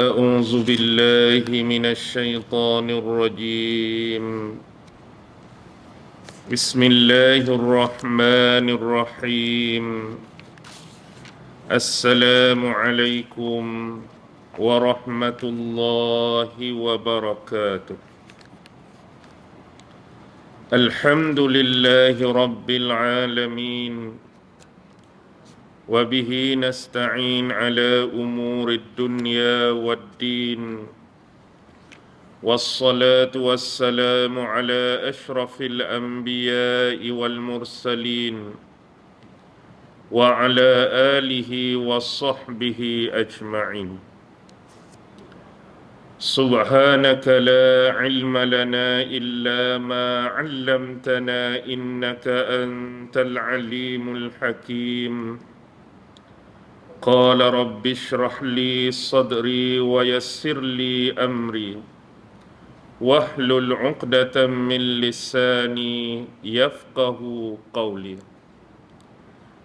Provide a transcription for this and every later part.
أعوذ بالله من الشيطان الرجيم. بسم الله الرحمن الرحيم. السلام عليكم ورحمة الله وبركاته. الحمد لله رب العالمين، وبه نستعين على أمور الدنيا والدين، والصلاة والسلام على أشرف الأنبياء والمرسلين وعلى آله وصحبه أجمعين. سبحانك لا علم لنا إلا ما علمتنا إنك أنت العليم الحكيم. قال رب اشرح لي صدري ويسر لي أمري واحلل عقدة من لساني يفقه قولي.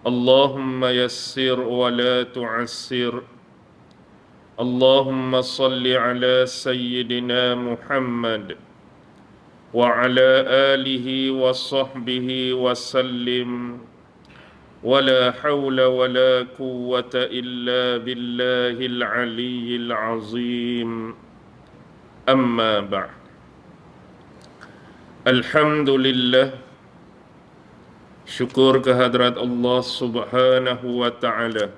اللهم يسر ولا تعسر. اللهم صل على سيدنا محمد وعلى آله وصحبه وسلم، ولا حول ولا قوة إلا بالله العلي العظيم. أما بعد. Alhamdulillah, syukur kehadrat Allah Subhanahu wa Ta'ala,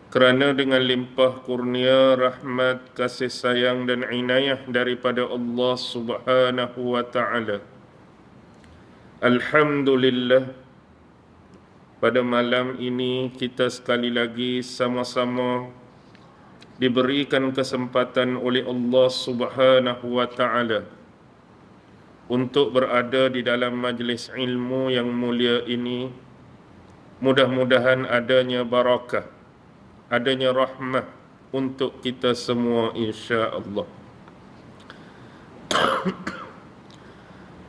kerana dengan limpah kurnia, rahmat, kasih sayang dan inayah daripada Allah Subhanahu wa Ta'ala, Alhamdulillah, pada malam ini kita sekali lagi sama-sama diberikan kesempatan oleh Allah Subhanahu wa Ta'ala untuk berada di dalam majlis ilmu yang mulia ini. Mudah-mudahan adanya barakah, adanya rahmah untuk kita semua, insya-Allah.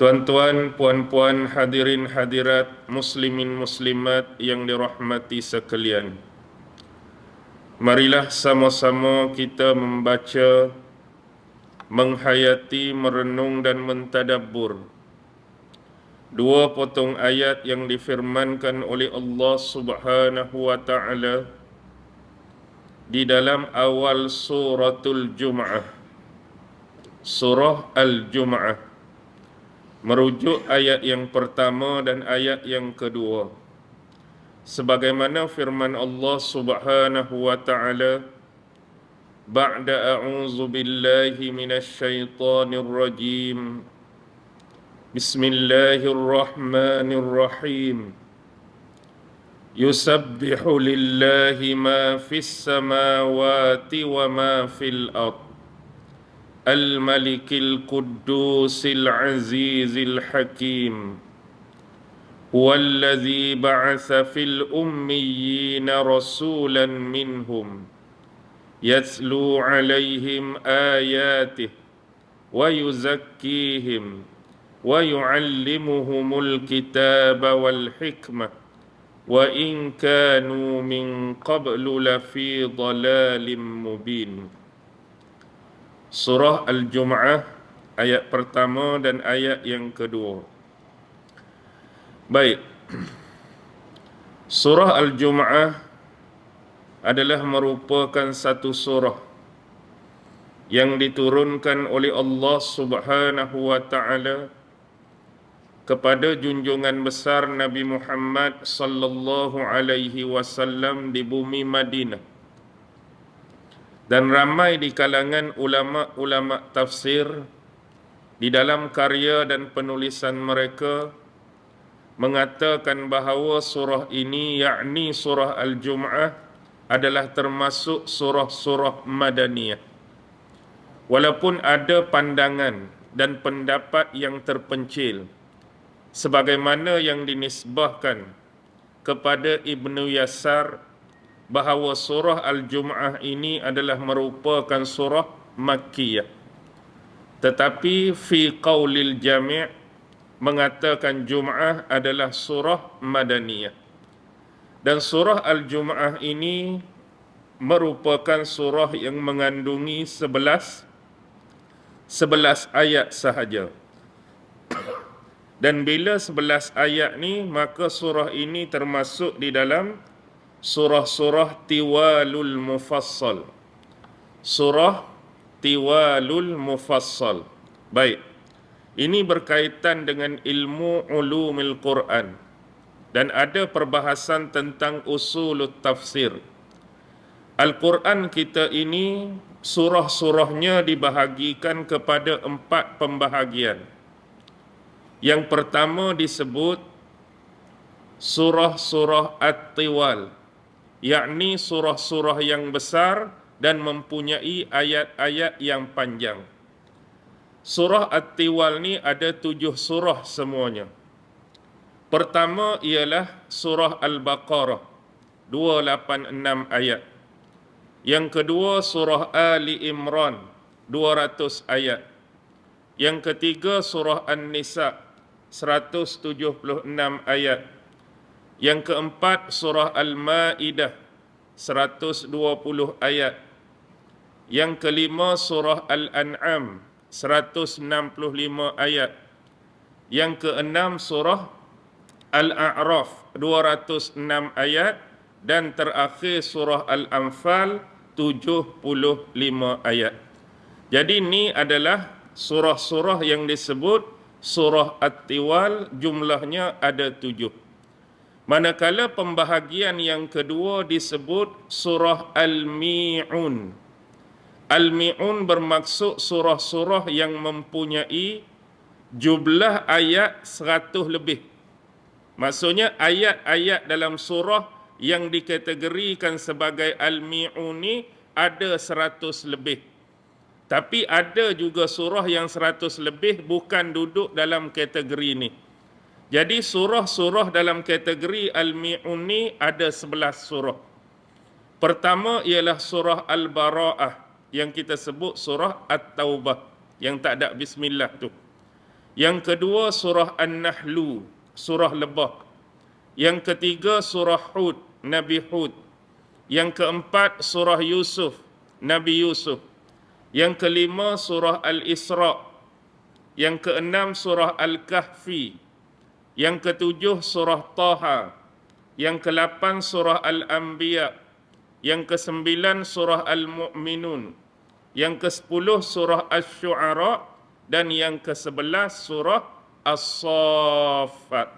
Tuan-tuan, puan-puan, hadirin hadirat, muslimin muslimat yang dirahmati sekalian, marilah sama-sama kita membaca, menghayati, merenung dan mentadabbur dua potong ayat yang difirmankan oleh Allah Subhanahu wa Ta'ala di dalam awal suratul Jum'ah, surah Al-Jum'ah, merujuk ayat yang pertama dan ayat yang kedua, sebagaimana firman Allah Subhanahu wa Ta'ala, ba'da a'udzu billahi minasy syaithanir rajim, bismillahirrahmanirrahim, yusabbihu lillahi ma fis samawati wa ma fil ard, al-malikil quddusil azizil hakim, huwallazi ba'atsa fil ummiyina rasulan minhum yatslu alaihim ayatih wa yuzakkihim wa yu'allimuhumul kitaba wal hikmah wa in kanu min qablu lafi dhalalin mubin. Surah Al-Jum'ah ayat pertama dan ayat yang kedua. Baik. Surah Al-Jum'ah adalah merupakan satu surah yang diturunkan oleh Allah Subhanahu wa Ta'ala kepada junjungan besar Nabi Muhammad sallallahu alaihi wasallam di bumi Madinah. Dan ramai di kalangan ulama-ulama tafsir di dalam karya dan penulisan mereka mengatakan bahawa surah ini, yakni surah Al-Jum'ah, adalah termasuk surah-surah Madaniyah. Walaupun ada pandangan dan pendapat yang terpencil, sebagaimana yang dinisbahkan kepada Ibnu Yasar, bahawa surah Al-Jum'ah ini adalah merupakan surah Makkiyah. Tetapi fi qaulil jami' mengatakan Jum'ah adalah surah Madaniyah. Dan surah Al-Jum'ah ini merupakan surah yang mengandungi 11 ayat sahaja. Dan bila 11 ayat ni, maka surah ini termasuk di dalam surah-surah Tiwalul Mufassal. Surah Tiwalul Mufassal. Baik. Ini berkaitan dengan ilmu ulumil Quran dan ada perbahasan tentang usulut tafsir. Al-Quran kita ini surah-surahnya dibahagikan kepada 4 pembahagian. Yang pertama disebut surah-surah At-Tiwal, yakni surah-surah yang besar dan mempunyai ayat-ayat yang panjang. Surah At-Tiwal ni ada 7 surah semuanya. Pertama ialah surah Al-Baqarah, 286 ayat. Yang kedua surah Ali Imran, 200 ayat. Yang ketiga surah An-Nisa, 176 ayat. Yang keempat surah Al-Ma'idah, 120 ayat. Yang kelima surah Al-An'am, 165 ayat. Yang keenam surah Al-A'raf, 206 ayat. Dan terakhir surah Al-Anfal, 75 ayat. Jadi ini adalah surah-surah yang disebut surah At-Tiwal, jumlahnya ada 7. Manakala pembahagian yang kedua disebut surah Al-Mi'un. Al-Mi'un bermaksud surah-surah yang mempunyai jumlah ayat 100 lebih. Maksudnya ayat-ayat dalam surah yang dikategorikan sebagai Al-Mi'un ni ada 100 lebih. Tapi ada juga surah yang 100 lebih bukan duduk dalam kategori ni. Jadi surah-surah dalam kategori Al-Mi'un ni ada 11 surah. Pertama ialah surah Al-Bara'ah yang kita sebut surah At-Taubah yang tak ada bismillah tu. Yang kedua surah An-Nahlu, surah Lebah. Yang ketiga surah Hud, Nabi Hud. Yang keempat surah Yusuf, Nabi Yusuf. Yang kelima surah Al-Isra. Yang keenam surah Al-Kahfi. Yang ketujuh surah Taha. Yang ke-8 surah Al-Anbiya. Yang ke-9 surah Al-Mu'minun. Yang ke-10 surah Asy-Syu'ara. Dan yang ke-11 surah As-Saffat.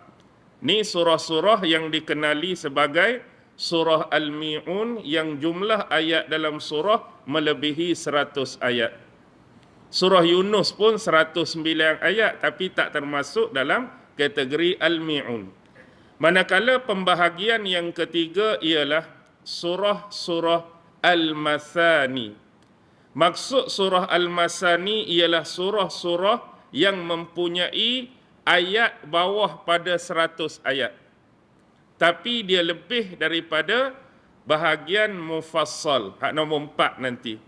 Ini surah-surah yang dikenali sebagai surah Al-Mi'un yang jumlah ayat dalam surah melebihi 100 ayat. Surah Yunus pun 109 ayat tapi tak termasuk dalam kategori Al-Mi'un. Manakala pembahagian yang ketiga ialah surah-surah Al-Masani. Maksud surah Al-Masani ialah surah-surah yang mempunyai ayat bawah pada 100 ayat. Tapi dia lebih daripada bahagian mufassal, hak nombor 4 nanti.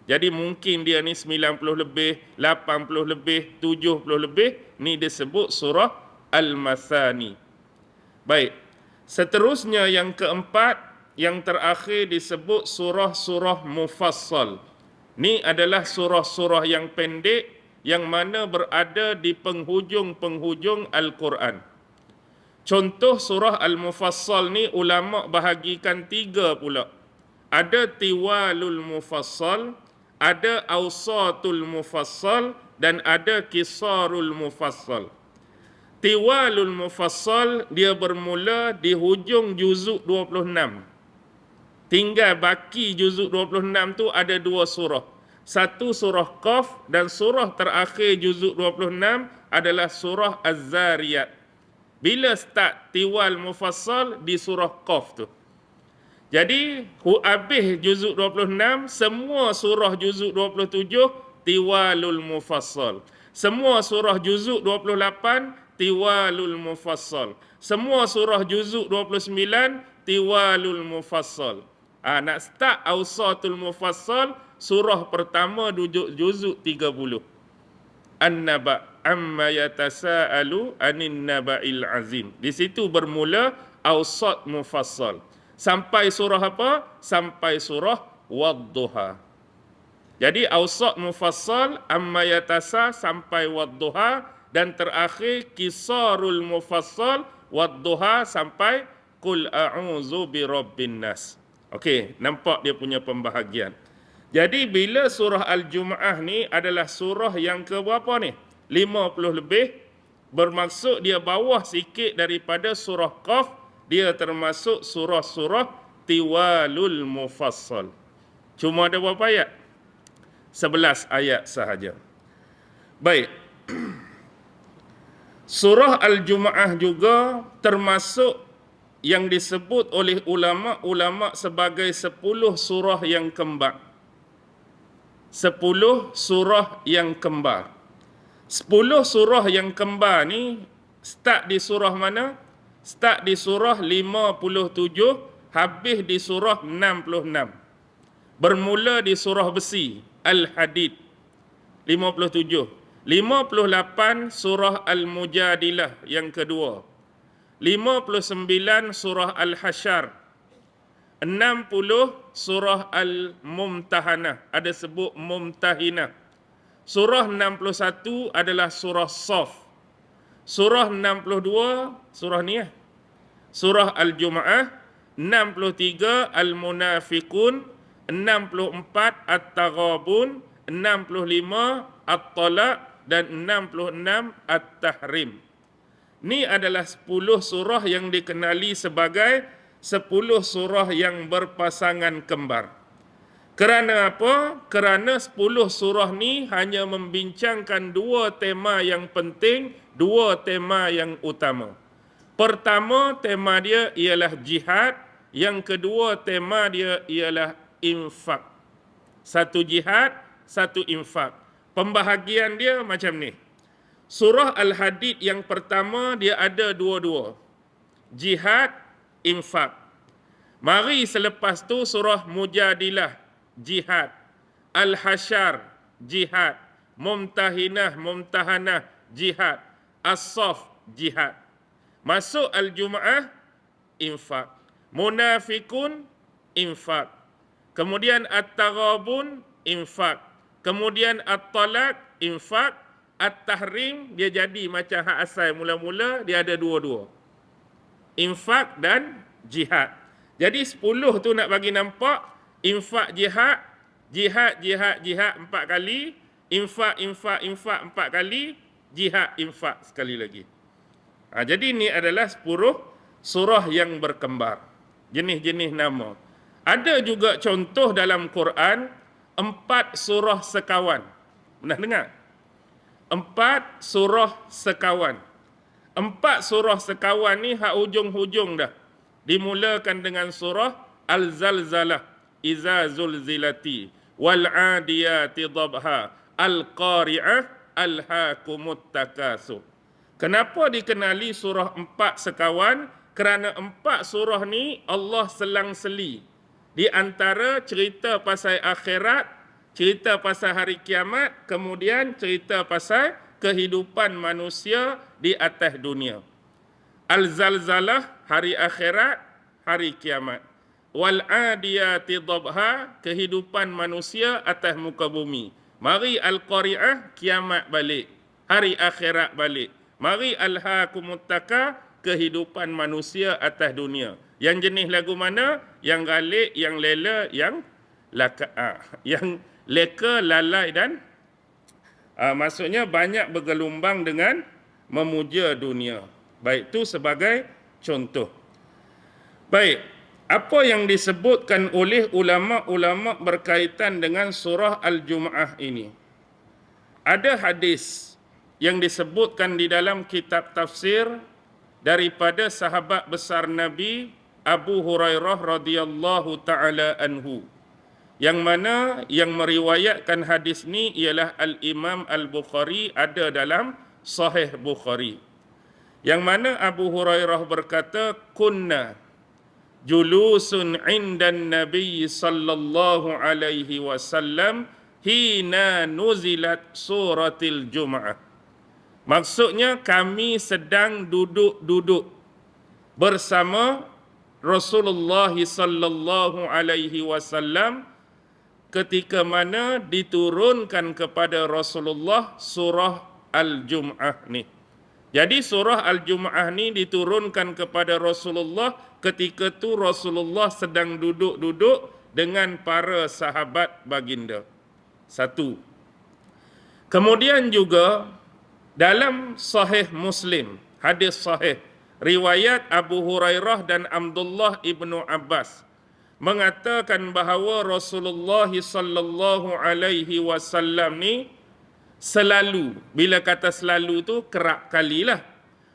Jadi mungkin dia ni 90 lebih, 80 lebih, 70 lebih, ni disebut surah Al-Masani. Baik, seterusnya yang keempat, yang terakhir disebut surah-surah mufassal. Ni adalah surah-surah yang pendek yang mana berada di penghujung-penghujung Al-Quran. Contoh surah Al-Mufassal ni ulama bahagikan 3 pula. Ada Tiwalul Mufassal, ada Awsatul Mufassal dan ada Qisarul Mufassal. Tiwalul Mufassal dia bermula di hujung juzuk 26. Tinggal baki juzuk 26 tu ada 2 surah. Satu surah Qaf dan surah terakhir juzuk 26 adalah surah Az-Zariyat. Bila start Tiwal Mufassal di surah Qaf tu. Jadi habis juzuk 26, semua surah juzuk 27 Tiwalul Mufassal. Semua surah juzuk 28 Tiwalul Mufassal. Semua surah juzuk 29 Tiwalul Mufassal. Nak start Awsatul Mufassal, surah pertama juzuk 30. An-Naba' amma yatasaalu anin naba'il azim. Di situ bermula Awsat Mufassal. Sampai surah apa? Sampai surah Wadduha. Jadi awsat mufassal amma yatasa sampai Wadduha, dan terakhir kisarul mufassal Wadduha sampai Qul a'udzu birabbin nas. Okey, nampak dia punya pembahagian. Jadi bila surah Al-Jumu'ah ni adalah surah yang ke berapa ni? 50 lebih. Bermaksud dia bawah sikit daripada surah Qaf. Dia termasuk surah-surah Tiwalul Mufassal. Cuma ada berapa ayat? 11 ayat sahaja. Baik. Surah Al-Jumu'ah juga termasuk yang disebut oleh ulama-ulama sebagai 10 surah yang kembar. 10 surah yang kembar. 10 surah yang kembar ni start di surah mana? Start di surah 57, habis di surah 66. Bermula di surah besi, Al-Hadid, 57. 58 surah Al-Mujadilah yang kedua. 59 surah Al-Hasyr. 60 surah Al-Mumtahanah, ada sebut Mumtahinah. Surah 61 adalah surah Saf. Surah 62, surah ni surah Al-Jumu'ah. 63 Al-Munafiqun. 64 At-Taghabun. 65 At-Talaq. Dan 66 At-Tahrim. Ini adalah 10 surah yang dikenali sebagai 10 surah yang berpasangan kembar. Kerana apa? Kerana 10 surah ni hanya membincangkan 2 tema yang penting, 2 tema yang utama. Pertama, tema dia ialah jihad. Yang kedua, tema dia ialah infak. Satu jihad, satu infak. Pembahagian dia macam ni. Surah Al-Hadid yang pertama dia ada dua-dua. Jihad, infak. Mari selepas tu surah Mujadilah, jihad. Al-Hasyr, jihad. Mumtahinah, Mumtahanah, jihad. As-Saff, jihad. Masuk Al-Jumu'ah, infak. Munafikun, infak. Kemudian At-Taghabun, infak. Kemudian At-Talaq, infak. At-Tahrim, dia jadi macam hak asal mula-mula, dia ada dua-dua. Infak dan jihad. Jadi 10 tu nak bagi nampak, infak jihad, jihad 4 kali, infak 4 kali, jihad infak sekali lagi. Jadi ini adalah 10 surah yang berkembar. Jenis-jenis nama. Ada juga contoh dalam Quran, 4 surah sekawan. Pernah dengar? 4 surah sekawan. 4 surah sekawan ni hak hujung-hujung dah. Dimulakan dengan surah Al-Zalzalah, Iza Zulzilati, Wal-Adiyati Dhabha, Al-Qari'ah, Al-Hakumut Takasur. Kenapa dikenali surah 4 sekawan? Kerana 4 surah ni Allah selang-seli. Di antara cerita pasal akhirat, cerita pasal hari kiamat, kemudian cerita pasal kehidupan manusia di atas dunia. Al-Zalzalah, hari akhirat, hari kiamat. Wal-Adiyati Dhabha, kehidupan manusia atas muka bumi. Mari Al-Qari'ah, kiamat balik. Hari akhirat balik. Mari Al-Hakumut Taka, kehidupan manusia atas dunia. Yang jenis lagu mana? Yang galik, yang lela, yang yang leka, lalai dan maksudnya banyak bergelumbang dengan memuja dunia. Baik, itu sebagai contoh. Baik, apa yang disebutkan oleh ulama-ulama berkaitan dengan surah Al-Jumu'ah ini? Ada hadis yang disebutkan di dalam kitab tafsir daripada sahabat besar Nabi Abu Hurairah radhiyallahu taala anhu, yang mana yang meriwayatkan hadis ni ialah Al-Imam Al-Bukhari, ada dalam Sahih Bukhari. Yang mana Abu Hurairah berkata, kunna julusun indan Nabi sallallahu alaihi wasallam hina nuzilat suratil Jumu'ah. Maksudnya kami sedang duduk-duduk bersama Rasulullah sallallahu alaihi wasallam ketika mana diturunkan kepada Rasulullah surah Al-Jum'ah ni. Jadi surah Al-Jum'ah ni diturunkan kepada Rasulullah ketika tu Rasulullah sedang duduk-duduk dengan para sahabat baginda. Satu. Kemudian juga dalam Sahih Muslim, hadis sahih, riwayat Abu Hurairah dan Abdullah ibnu Abbas mengatakan bahawa Rasulullah sallallahu alaihi wasallam ni selalu, bila kata selalu tu kerap kalilah,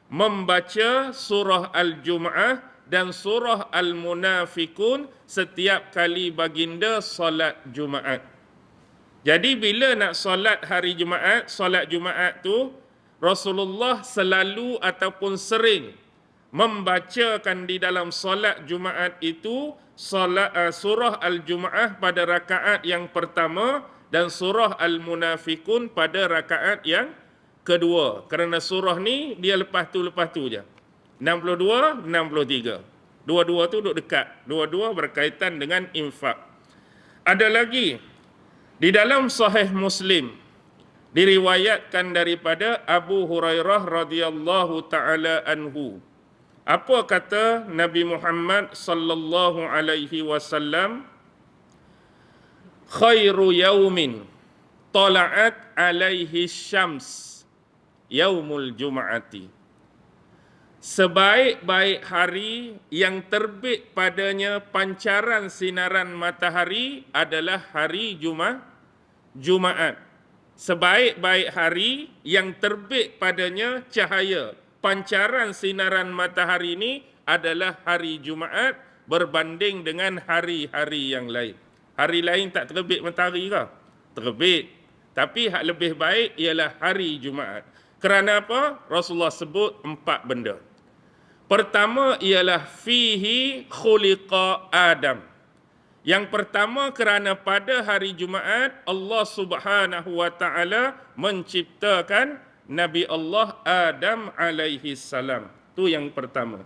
membaca surah Al-Jum'ah dan surah Al-Munafikun setiap kali baginda solat Jumaat. Jadi bila nak solat hari Jumaat, solat Jumaat tu Rasulullah selalu ataupun sering membacakan di dalam solat Jumaat itu surah Al-Jum'ah pada rakaat yang pertama dan surah Al-Munafikun pada rakaat yang kedua. Kerana surah ni dia lepas tu je. 62, 63. Dua-dua tu duduk dekat. Dua-dua berkaitan dengan infak. Ada lagi di dalam Sahih Muslim diriwayatkan daripada Abu Hurairah radhiyallahu taala anhu. Apa kata Nabi Muhammad sallallahu alaihi wasallam? Khairu yaumin tala'at alaihi syams yaumul jum'ati. Sebaik-baik hari yang terbit padanya pancaran sinaran matahari adalah hari Jumaat. Sebaik-baik hari yang terbit padanya cahaya pancaran sinaran matahari ini adalah hari Jumaat berbanding dengan hari-hari yang lain. Hari lain tak terbit matahari ke? Terbit. Tapi hak lebih baik ialah hari Jumaat. Kerana apa? Rasulullah sebut 4 benda. Pertama ialah fihi khuliqa Adam. Yang pertama kerana pada hari Jumaat Allah Subhanahu wa taala menciptakan Nabi Allah Adam alaihi salam. Tu yang pertama.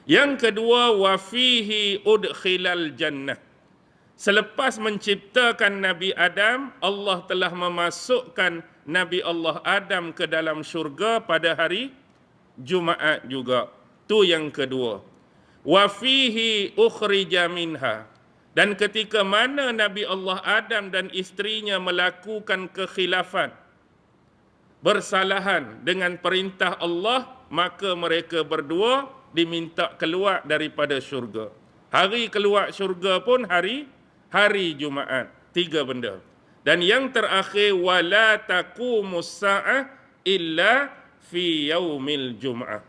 Yang kedua wa fihi udkhilal jannah. Selepas menciptakan Nabi Adam, Allah telah memasukkan Nabi Allah Adam ke dalam syurga pada hari Jumaat juga. Tu yang kedua. Wa fihi ukhrija minha. Dan ketika mana Nabi Allah Adam dan isterinya melakukan kekhilafan, bersalahan dengan perintah Allah, maka mereka berdua diminta keluar daripada syurga. Hari keluar syurga pun hari Jumaat. 3 benda. Dan yang terakhir wala taqumus sa'ah illa fi yaumil jum'ah.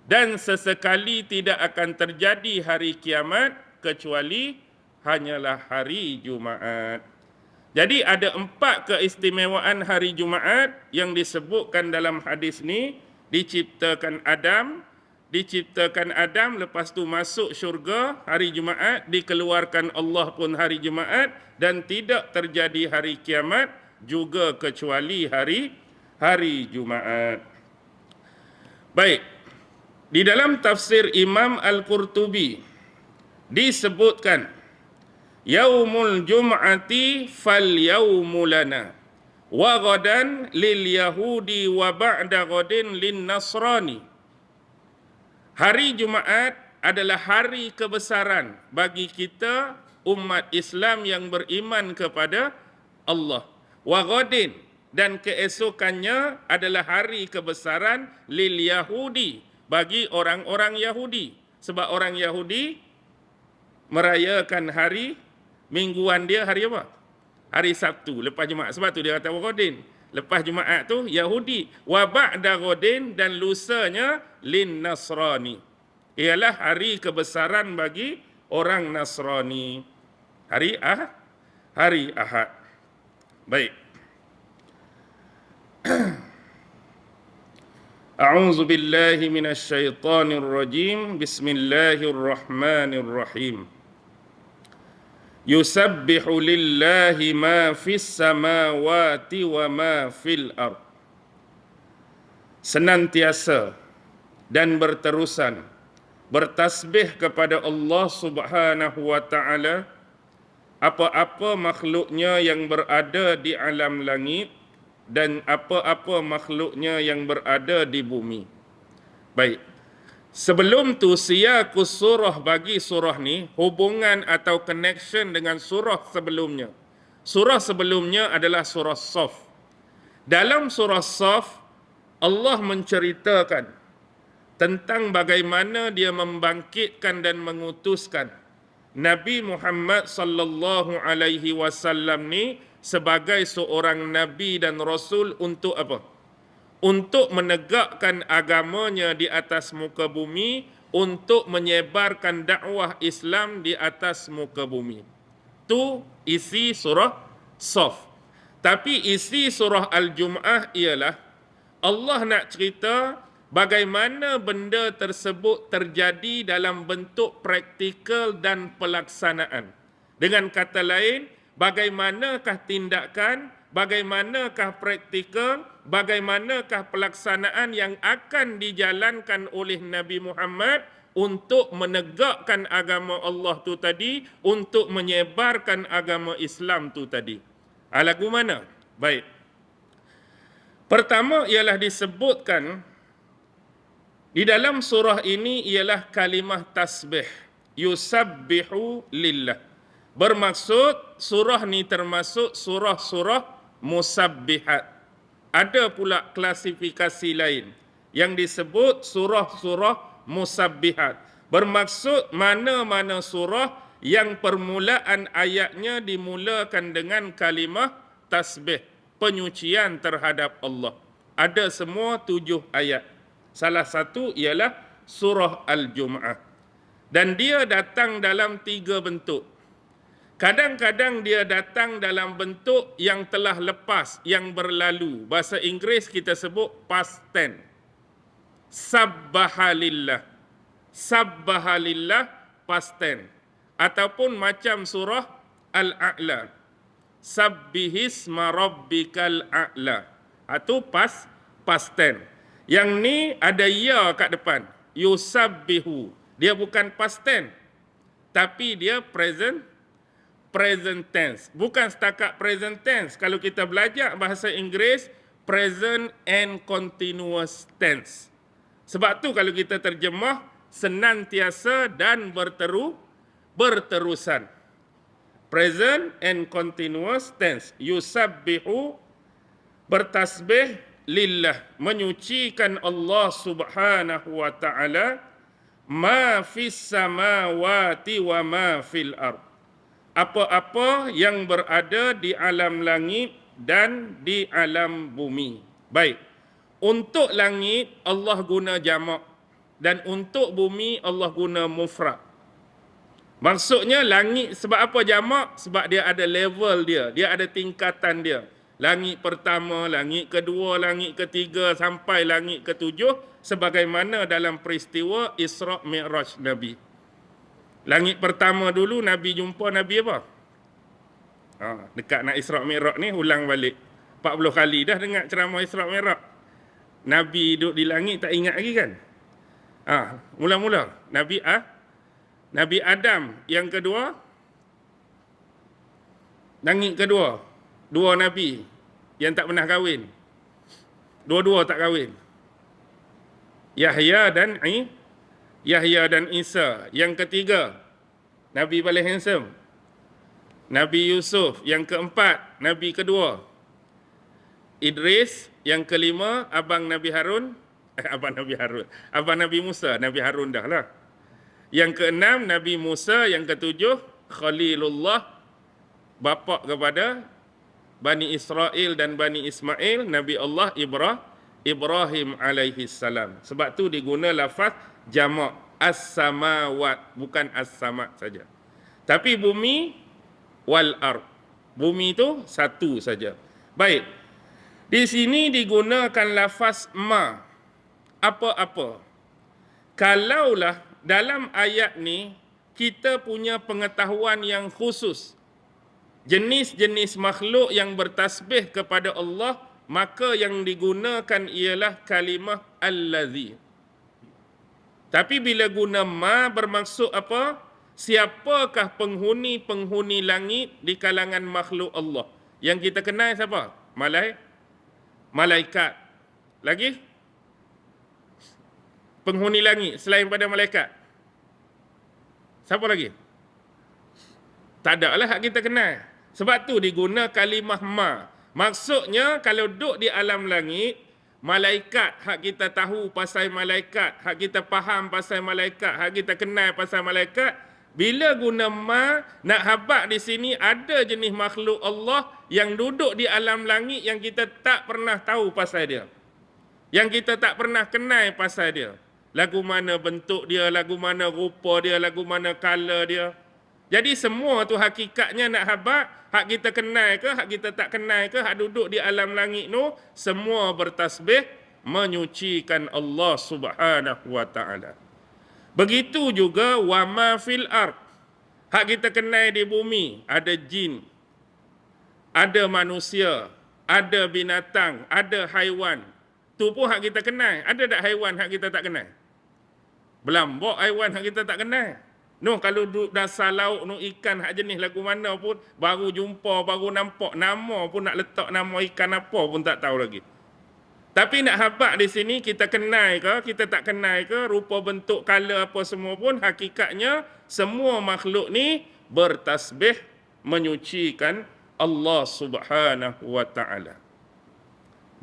Dan sesekali tidak akan terjadi hari kiamat kecuali hanyalah hari Jumaat. Jadi ada 4 keistimewaan hari Jumaat yang disebutkan dalam hadis ni. Diciptakan Adam, lepas tu masuk syurga hari Jumaat, dikeluarkan Allah pun hari Jumaat, dan tidak terjadi hari kiamat juga kecuali hari Jumaat. Baik, di dalam tafsir Imam Al-Qurtubi disebutkan yaumul jum'ati fal yaumu lana wa ghadan lil yahudi wa ba'da ghadin lin nasrani. Hari Jumaat adalah hari kebesaran bagi kita umat Islam yang beriman kepada Allah. Wa ghadin, dan keesokannya adalah hari kebesaran lil Yahudi, bagi orang-orang Yahudi. Sebab orang Yahudi merayakan hari mingguan dia hari apa? Hari Sabtu, lepas Jumaat. Sebab tu dia kata wa ghadin. Lepas Jumaat tu Yahudi. Wa ba'da ghadin, dan lusanya lin Nasrani. Ialah hari kebesaran bagi orang Nasrani. Hari Ahad. Baik. A'udzu billahi minasy syaithanir rajim. Bismillahirrahmanirrahim. Yusabbihu lillahi ma fis samawati wa ma fil ard. Senantiasa dan berterusan bertasbih kepada Allah Subhanahu wa taala, apa-apa makhluknya yang berada di alam langit dan apa-apa makhluknya yang berada di bumi. Baik. Sebelum tu siyakus surah bagi surah ni hubungan atau connection dengan surah sebelumnya. Surah sebelumnya adalah surah Saf. Dalam surah Saf Allah menceritakan tentang bagaimana dia membangkitkan dan mengutuskan Nabi Muhammad sallallahu alaihi wasallam ni sebagai seorang nabi dan rasul untuk apa? Untuk menegakkan agamanya di atas muka bumi, untuk menyebarkan dakwah Islam di atas muka bumi. Itu isi surah Saf. Tapi isi surah Al-Jum'ah ialah Allah nak cerita bagaimana benda tersebut terjadi dalam bentuk praktikal dan pelaksanaan. Dengan kata lain, bagaimanakah tindakan, bagaimanakah praktikal, bagaimanakah pelaksanaan yang akan dijalankan oleh Nabi Muhammad untuk menegakkan agama Allah tu tadi, untuk menyebarkan agama Islam tu tadi. Lagu mana? Baik. Pertama ialah disebutkan di dalam surah ini ialah kalimah tasbih. Yusabbihu lillah. Bermaksud surah ni termasuk surah-surah musabbihat. Ada pula klasifikasi lain yang disebut surah-surah musabbihat. Bermaksud mana-mana surah yang permulaan ayatnya dimulakan dengan kalimah tasbih, penyucian terhadap Allah. Ada semua 7 ayat. Salah satu ialah surah Al-Jum'ah. Dan dia datang dalam 3 bentuk. Kadang-kadang dia datang dalam bentuk yang telah lepas, yang berlalu. Bahasa Inggeris kita sebut past tense. Sabbahalillah. Sabbahalillah past tense. Ataupun macam surah Al-A'la. Sabbihisma rabbikal a'la. Itu past tense. Yang ni ada ya kat depan. Yusabbihu. Dia bukan past tense. Tapi dia present tense. Bukan setakat present tense. Kalau kita belajar bahasa Inggeris, present and continuous tense. Sebab tu kalau kita terjemah, senantiasa dan berterusan. Present and continuous tense. Yusabbihu, bertasbih lillah, menyucikan Allah Subhanahu wa taala, ma fis samawati wa ma fil ard. Apa-apa yang berada di alam langit dan di alam bumi. Baik. Untuk langit Allah guna jamak dan untuk bumi Allah guna mufrad. Maksudnya langit sebab apa jamak? Sebab dia ada level dia, dia ada tingkatan dia. Langit pertama, langit kedua, langit ketiga sampai langit ketujuh sebagaimana dalam peristiwa Isra' Mi'raj Nabi. Langit pertama dulu Nabi jumpa Nabi apa? Dekat nak Isra' Mi'raj ni ulang balik. 40 kali dah dengar ceramah Isra' Mi'raj. Nabi duduk di langit tak ingat lagi kan? Mula-mula Nabi Adam yang kedua, langit kedua, 2 Nabi yang tak pernah kahwin. Dua-dua tak kahwin. Yahya dan Isa. Yang ketiga, Nabi paling handsome, Nabi Yusuf. Yang keempat, Nabi kedua, Idris. Yang kelima, abang Nabi Musa. Nabi Harun dah lah. Yang keenam, Nabi Musa. Yang ketujuh, Khalilullah, bapa kepada Bani Israel dan Bani Ismail, Nabi Allah Ibrahim alaihi salam. Sebab tu diguna lafaz jamak as-samawat, bukan as-samad saja. Tapi bumi wal ard. Bumi itu satu saja. Baik. Di sini digunakan lafaz ma. Apa-apa. Kalaulah dalam ayat ni kita punya pengetahuan yang khusus, jenis-jenis makhluk yang bertasbih kepada Allah, maka yang digunakan ialah kalimah allazi. Tapi bila guna ma bermaksud apa? Siapakah penghuni-penghuni langit di kalangan makhluk Allah? Yang kita kenal siapa? Malaikat. Lagi? Penghuni langit selain pada malaikat. Siapa lagi? Tak ada lah hak kita kenal. Sebab tu diguna kalimah ma. Maksudnya kalau duduk di alam langit, malaikat, hak kita tahu pasal malaikat, hak kita faham pasal malaikat, hak kita kenal pasal malaikat, bila guna ma, nak habaq di sini ada jenis makhluk Allah yang duduk di alam langit yang kita tak pernah tahu pasal dia. Yang kita tak pernah kenal pasal dia. Lagu mana bentuk dia, lagu mana rupa dia, lagu mana color dia. Jadi semua tu hakikatnya nak habaq, hak kita kenal ke, hak kita tak kenal ke, hak duduk di alam langit tu, semua bertasbih menyucikan Allah Subhanahu wa taala. Begitu juga wa ma fil ard. Hak kita kenal di bumi, ada jin, ada manusia, ada binatang, ada haiwan. Tu pun hak kita kenal. Ada tak haiwan hak kita tak kenal? Belambok haiwan hak kita tak kenal. Noh, kalau duduk dasar laut, noh ikan hak jenis lagu mana pun, baru jumpa, baru nampak, nama pun nak letak nama ikan apa pun tak tahu lagi. Tapi nak habaq di sini, kita kenal ke, kita tak kenal ke, rupa bentuk, color apa semua pun, hakikatnya semua makhluk ni bertasbih menyucikan Allah Subhanahu wa taala.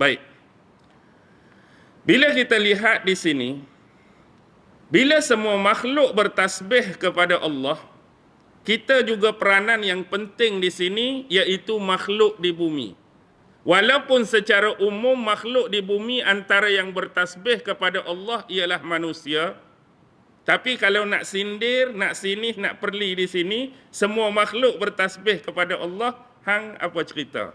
Baik. Bila kita lihat di sini, bila semua makhluk bertasbih kepada Allah, kita juga peranan yang penting di sini, iaitu makhluk di bumi. Walaupun secara umum makhluk di bumi antara yang bertasbih kepada Allah ialah manusia, tapi kalau nak sindir, nak sinih, nak perli di sini, semua makhluk bertasbih kepada Allah, hang apa cerita?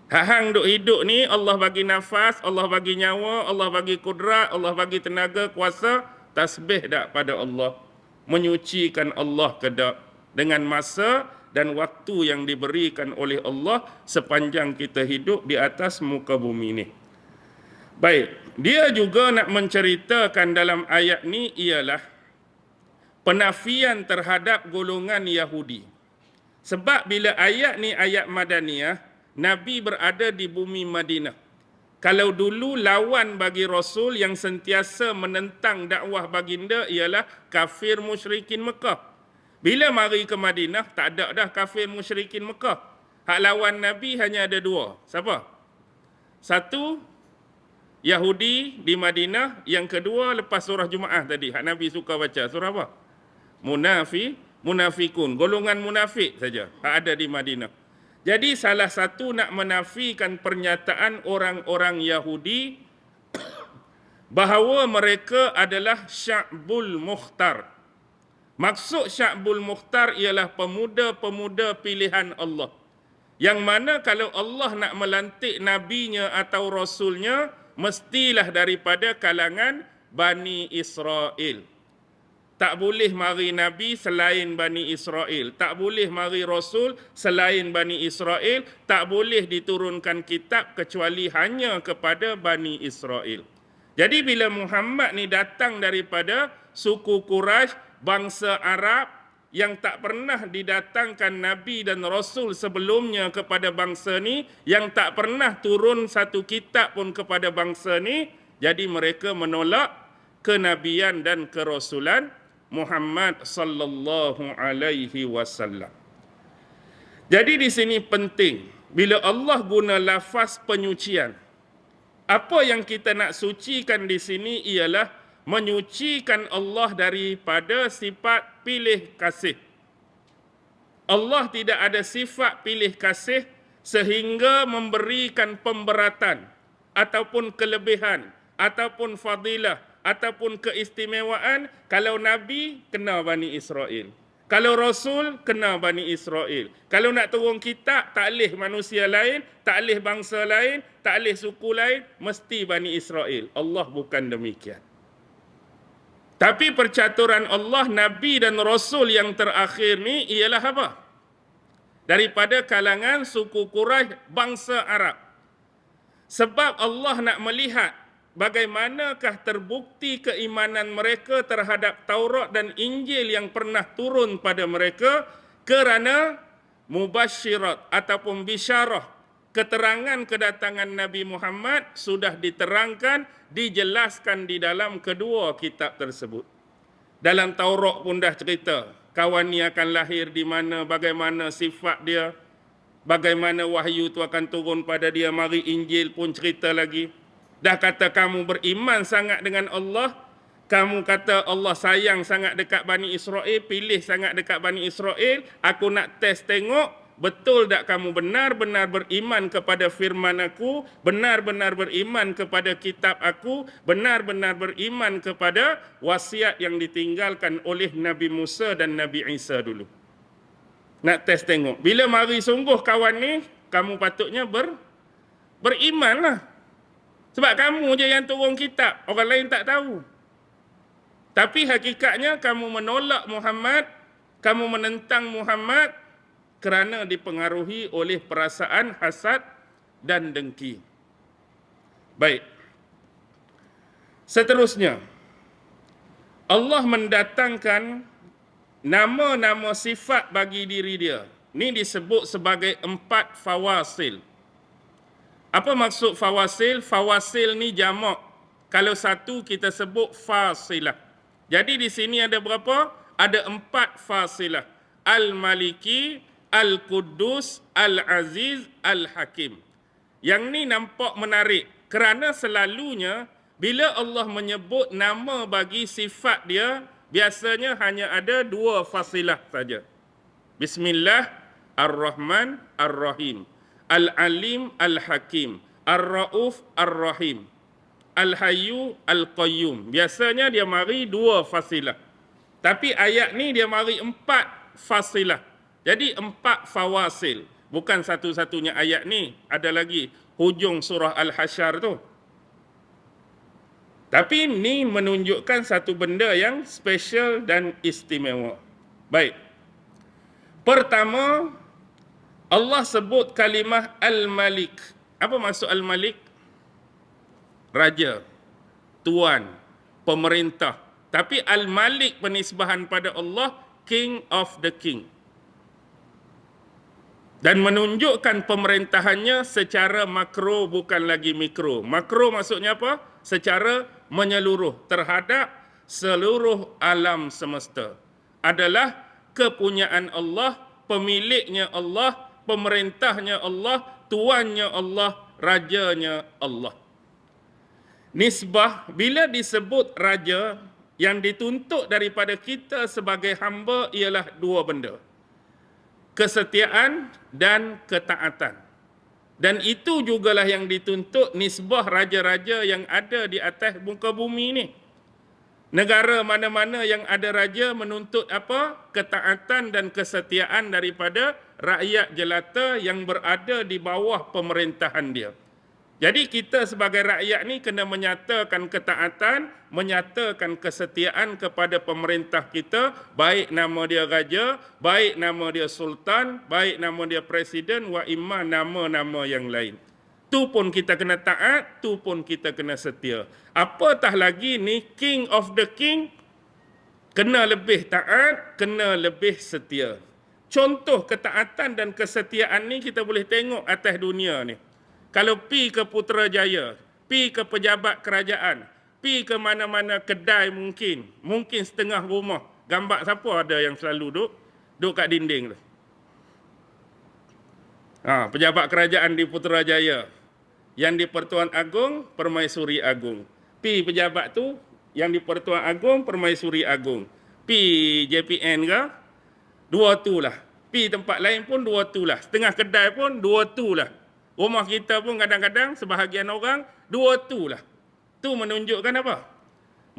Hang duk hidup ni, Allah bagi nafas, Allah bagi nyawa, Allah bagi kudrat, Allah bagi tenaga, kuasa, tasbih tak pada Allah? Menyucikan Allah ke tak? Dengan masa dan waktu yang diberikan oleh Allah sepanjang kita hidup di atas muka bumi ni. Baik, dia juga nak menceritakan dalam ayat ni ialah penafian terhadap golongan Yahudi. Sebab bila ayat ni ayat Madaniyah, Nabi berada di bumi Madinah. Kalau dulu lawan bagi Rasul yang sentiasa menentang dakwah baginda ialah kafir musyrikin Mekah. Bila mari ke Madinah, tak ada dah kafir musyrikin Mekah. Hak lawan Nabi hanya ada dua. Siapa? Satu, Yahudi di Madinah. Yang kedua, lepas surah Jumaah tadi, hak Nabi suka baca. Surah apa? Munafikun. Golongan munafik saja hak ada di Madinah. Jadi salah satu nak menafikan pernyataan orang-orang Yahudi bahawa mereka adalah Sya'bul Mukhtar. Maksud Sya'bul Mukhtar ialah pemuda-pemuda pilihan Allah. Yang mana kalau Allah nak melantik nabinya atau rasulnya, mestilah daripada kalangan Bani Israel. Tak boleh mari Nabi selain Bani Israel. Tak boleh mari Rasul selain Bani Israel. Tak boleh diturunkan kitab kecuali hanya kepada Bani Israel. Jadi bila Muhammad ni datang daripada suku Quraisy, bangsa Arab yang tak pernah didatangkan Nabi dan Rasul sebelumnya kepada bangsa ni, yang tak pernah turun satu kitab pun kepada bangsa ni, jadi mereka menolak kenabian dan kerasulan Muhammad sallallahu alaihi wasallam. Jadi di sini penting bila Allah guna lafaz penyucian. Apa yang kita nak sucikan di sini ialah menyucikan Allah daripada sifat pilih kasih. Allah tidak ada sifat pilih kasih sehingga memberikan pemberatan ataupun kelebihan ataupun fadilah ataupun keistimewaan kalau Nabi kena Bani Israel. Kalau Rasul kena Bani Israel. Kalau nak turun kitab, tak boleh manusia lain, tak boleh bangsa lain, tak boleh suku lain, mesti Bani Israel. Allah bukan demikian. Tapi percaturan Allah, Nabi dan Rasul yang terakhir ni ialah apa? Daripada kalangan suku Quraisy, bangsa Arab. Sebab Allah nak melihat bagaimanakah terbukti keimanan mereka terhadap Taurat dan Injil yang pernah turun pada mereka? Kerana mubasyirat ataupun bisyarah, keterangan kedatangan Nabi Muhammad sudah diterangkan, dijelaskan di dalam kedua kitab tersebut. Dalam Taurat pun dah cerita, kawan ni akan lahir di mana, bagaimana sifat dia, bagaimana wahyu tu akan turun pada dia. Mari Injil pun cerita lagi. Dah kata kamu beriman sangat dengan Allah, kamu kata Allah sayang sangat dekat Bani Israel, pilih sangat dekat Bani Israel, aku nak test tengok, betul tak kamu benar-benar beriman kepada firman aku, benar-benar beriman kepada kitab aku, benar-benar beriman kepada wasiat yang ditinggalkan oleh Nabi Musa dan Nabi Isa dulu. Nak test tengok. Bila mari sungguh kawan ni, kamu patutnya beriman lah. Sebab kamu je yang turun kitab, orang lain tak tahu. Tapi hakikatnya kamu menolak Muhammad, kamu menentang Muhammad kerana dipengaruhi oleh perasaan hasad dan dengki. Baik. Seterusnya, Allah mendatangkan nama-nama sifat bagi diri dia. Ini disebut sebagai 4 fawasil. Apa maksud fawasil? Fawasil ni jamak. Kalau satu kita sebut fasilah. Jadi di sini ada berapa? Ada 4 fasilah. Al-Maliki, Al-Quddus, Al-Aziz, Al-Hakim. Yang ni nampak menarik. Kerana selalunya bila Allah menyebut nama bagi sifat dia, biasanya hanya ada 2 fasilah saja. Bismillah, Ar-Rahman, Ar-Rahim. Al-Alim, Al-Hakim. Ar-Rauf, Ar-Rahim. Al-Hayyu, Al-Qayyum. Biasanya dia mari 2 fasilah. Tapi ayat ni dia mari 4 fasilah. Jadi 4 fawasil. Bukan satu-satunya ayat ni. Ada lagi hujung surah Al-Hasyr tu. Tapi ni menunjukkan satu benda yang special dan istimewa. Baik. Pertama, Allah sebut kalimah Al-Malik. Apa maksud Al-Malik? Raja, tuan, pemerintah. Tapi Al-Malik penisbahan pada Allah, King of the King. Dan menunjukkan pemerintahannya secara makro bukan lagi mikro. Makro maksudnya apa? Secara menyeluruh terhadap seluruh alam semesta. Adalah kepunyaan Allah, pemiliknya Allah, pemerintahnya Allah, tuannya Allah, rajanya Allah. Nisbah, bila disebut raja, yang dituntut daripada kita sebagai hamba ialah 2 benda. Kesetiaan dan ketaatan. Dan itu jugalah yang dituntut nisbah raja-raja yang ada di atas muka bumi ni. Negara mana-mana yang ada raja menuntut apa? Ketaatan dan kesetiaan daripada rakyat jelata yang berada di bawah pemerintahan dia. Jadi kita sebagai rakyat ni kena menyatakan ketaatan, menyatakan kesetiaan kepada pemerintah kita, baik nama dia raja, baik nama dia sultan, baik nama dia presiden, wa imma nama-nama yang lain. Tu pun kita kena taat, tu pun kita kena setia. Apatah lagi ni King of the King, kena lebih taat, kena lebih setia. Contoh ketaatan dan kesetiaan ni kita boleh tengok atas dunia ni. Kalau pi ke Putrajaya, pi ke pejabat kerajaan, pi ke mana-mana kedai mungkin setengah rumah. Gambar siapa ada yang selalu duduk kat dinding tu? Pejabat kerajaan di Putrajaya. Yang di Pertuan Agong, Permaisuri Agong. Pi pejabat tu, yang di Pertuan Agong, Permaisuri Agong. Pi JPN ke, 2 tu lah. Pi tempat lain pun 2 tu lah. Setengah kedai pun 2 tu lah. Rumah kita pun kadang-kadang sebahagian orang 2 tu lah. Tu menunjukkan apa?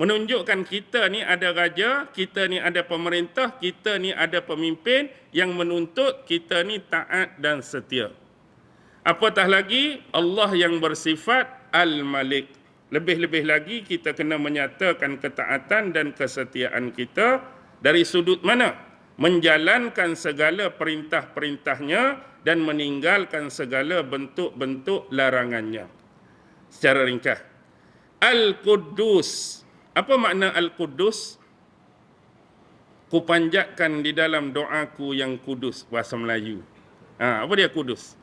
Menunjukkan kita ni ada raja, kita ni ada pemerintah, kita ni ada pemimpin yang menuntut kita ni taat dan setia. Apatah lagi Allah yang bersifat Al-Malik. Lebih-lebih lagi kita kena menyatakan ketaatan dan kesetiaan kita dari sudut mana? Menjalankan segala perintah-perintahnya dan meninggalkan segala bentuk-bentuk larangannya. Secara ringkas, Al-Quddus. Apa makna Al-Quddus? Kupanjatkan di dalam doaku yang kudus, bahasa Melayu. Apa dia kudus?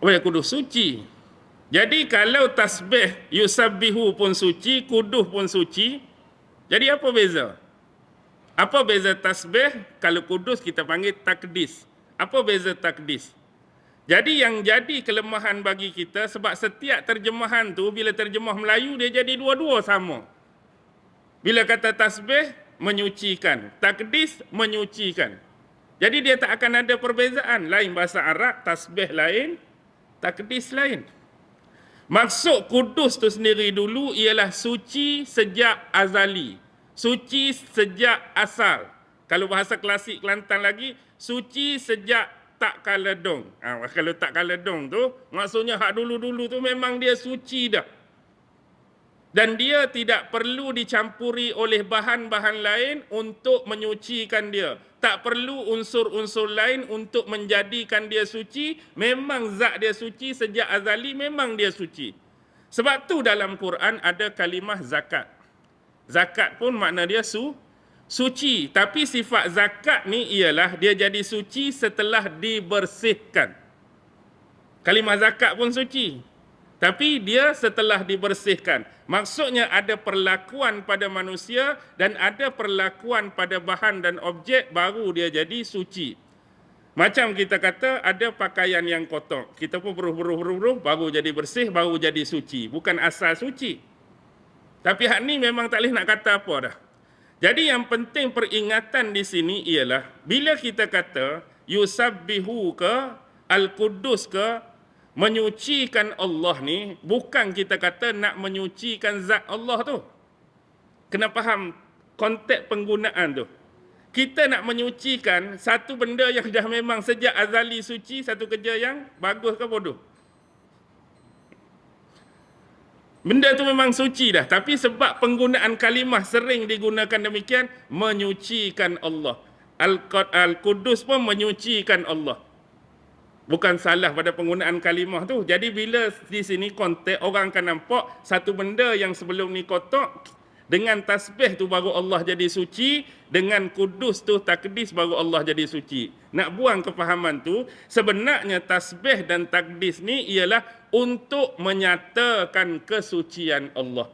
Apa dia kudus? Suci. Jadi kalau tasbih yusabbihu pun suci, kudus pun suci, jadi apa beza? Apa beza tasbih? Kalau kudus kita panggil takdis. Apa beza takdis? Jadi yang jadi kelemahan bagi kita, sebab setiap terjemahan tu bila terjemah Melayu dia jadi dua-dua sama. Bila kata tasbih, menyucikan. Takdis, menyucikan. Jadi dia tak akan ada perbezaan. Lain bahasa Arab, tasbih lain, takdis lain. Maksud kudus tu sendiri dulu ialah suci sejak azali. Suci sejak asal. Kalau bahasa klasik Kelantan lagi, suci sejak tak kaledong. Kalau tak kaledong tu, maksudnya hak dulu-dulu tu memang dia suci dah. Dan dia tidak perlu dicampuri oleh bahan-bahan lain untuk menyucikan dia. Tak perlu unsur-unsur lain untuk menjadikan dia suci. Memang zat dia suci sejak azali, memang dia suci. Sebab tu dalam Quran ada kalimah zakat. Zakat pun makna dia suci. Tapi sifat zakat ni ialah dia jadi suci setelah dibersihkan. Kalimah zakat pun suci. Tapi dia setelah dibersihkan. Maksudnya ada perlakuan pada manusia dan ada perlakuan pada bahan dan objek baru dia jadi suci. Macam kita kata ada pakaian yang kotor. Kita pun beruh baru jadi bersih, baru jadi suci. Bukan asal suci. Tapi hak ni memang tak boleh nak kata apa dah. Jadi yang penting peringatan di sini ialah bila kita kata yusabbihu ke, al-Quddus ke, menyucikan Allah ni, bukan kita kata nak menyucikan zat Allah tu. Kena faham konteks penggunaan tu. Kita nak menyucikan satu benda yang dah memang sejak azali suci, satu kerja yang bagus ke bodoh? Benda tu memang suci dah. Tapi sebab penggunaan kalimah sering digunakan demikian, menyucikan Allah. Al-Quddus pun menyucikan Allah. Bukan salah pada penggunaan kalimah tu. Jadi bila di sini konteks orang akan nampak satu benda yang sebelum ni kotor, dengan tasbih tu baru Allah jadi suci, dengan kudus tu takdis baru Allah jadi suci. Nak buang kefahaman tu, sebenarnya tasbih dan takdis ni ialah untuk menyatakan kesucian Allah.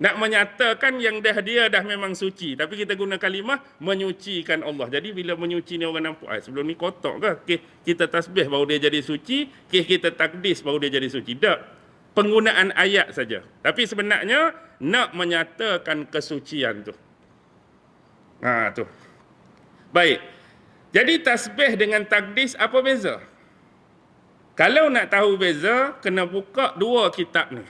Nak menyatakan yang dia dah memang suci. Tapi kita guna kalimah menyucikan Allah. Jadi bila menyuci ni orang nampak, sebelum ni kotor ke? Kita tasbih baru dia jadi suci. Kita takdis baru dia jadi suci. Tak. Penggunaan ayat saja. Tapi sebenarnya nak menyatakan kesucian tu. Tu. Baik. Jadi tasbih dengan takdis apa beza? Kalau nak tahu beza, kena buka dua kitab ni.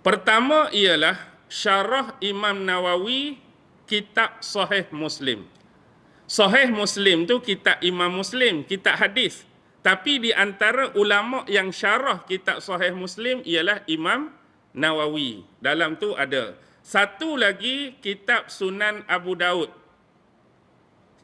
Pertama ialah Syarah Imam Nawawi kitab Sahih Muslim. Sahih Muslim tu kitab Imam Muslim, kitab hadis. Tapi di antara ulama yang syarah kitab Sahih Muslim ialah Imam Nawawi. Dalam tu ada. Satu lagi kitab Sunan Abu Daud.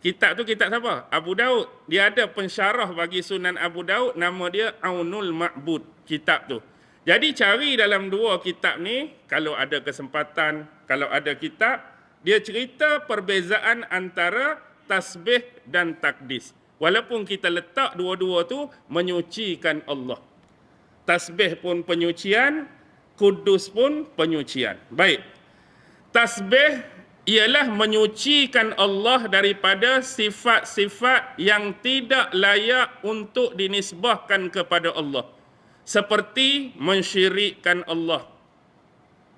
Kitab tu kitab siapa? Abu Daud. Dia ada pensyarah bagi Sunan Abu Daud, nama dia Aunul Ma'bud, kitab tu. Jadi cari dalam dua kitab ni, kalau ada kesempatan, kalau ada kitab, dia cerita perbezaan antara tasbih dan takdis. Walaupun kita letak dua-dua tu menyucikan Allah. Tasbih pun penyucian, kudus pun penyucian. Baik. Tasbih ialah menyucikan Allah daripada sifat-sifat yang tidak layak untuk dinisbahkan kepada Allah. Seperti mensyirikkan Allah,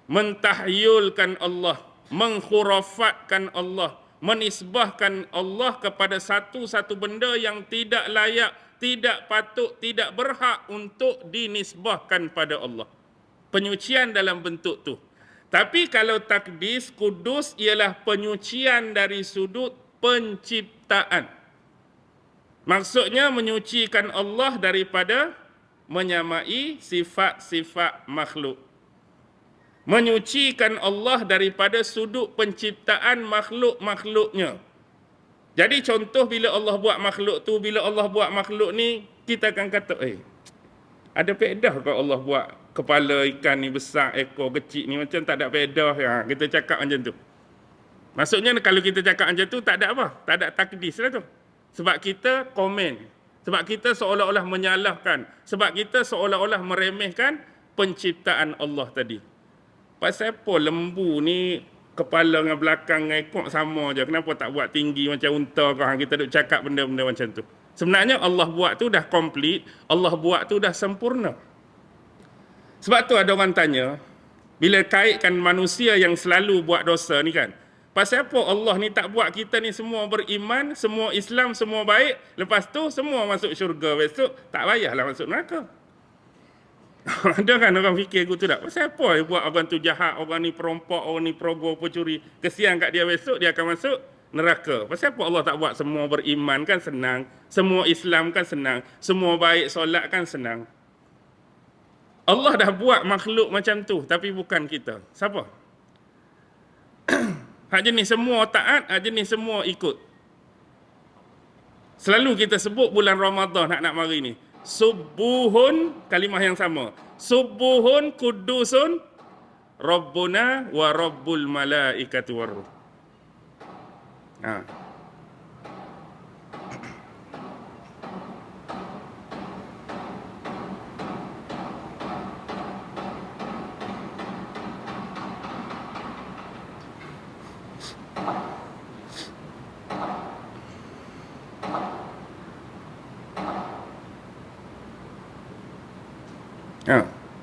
mentahyulkan Allah, mengkhurafatkan Allah, menisbahkan Allah kepada satu-satu benda yang tidak layak, tidak patut, tidak berhak untuk dinisbahkan pada Allah. Penyucian dalam bentuk tu. Tapi kalau takdis, kudus ialah penyucian dari sudut penciptaan. Maksudnya menyucikan Allah daripada menyamai sifat-sifat makhluk. Menyucikan Allah daripada sudut penciptaan makhluk-makhluknya. Jadi contoh bila Allah buat makhluk tu, bila Allah buat makhluk ni, kita akan kata, ada faedah kalau Allah buat kepala ikan ni besar, ekor kecil ni macam tak ada faedah. Kita cakap macam tu. Maksudnya kalau kita cakap macam tu tak ada apa? Tak ada takdis lah tu. Sebab kita komen. Sebab kita seolah-olah menyalahkan. Sebab kita seolah-olah meremehkan penciptaan Allah tadi. Pasal apa lembu ni kepala dengan belakang dengan ekor sama je. Kenapa tak buat tinggi macam unta kau? Kita duk cakap benda-benda macam tu. Sebenarnya Allah buat tu dah komplit. Allah buat tu dah sempurna. Sebab tu ada orang tanya, bila kaitkan manusia yang selalu buat dosa ni kan, pasal apa Allah ni tak buat kita ni semua beriman, semua Islam, semua baik, lepas tu semua masuk syurga, besok tak payahlah masuk neraka. Ada kan orang fikir gitu tak? Pasal apa dia buat orang tu jahat, orang ni perompak, orang ni perogor, pencuri, kesian kat dia, besok dia akan masuk neraka. Pasal apa Allah tak buat semua beriman kan senang, semua Islam kan senang, semua baik solat kan senang. Allah dah buat makhluk macam tu, tapi bukan kita. Siapa? Hak jenis semua taat, hak jenis semua ikut. Selalu kita sebut bulan Ramadan nak mari ni. Subuhun, kalimah yang sama. Subuhun kudusun Rabbuna wa Rabbul malaikati warruh.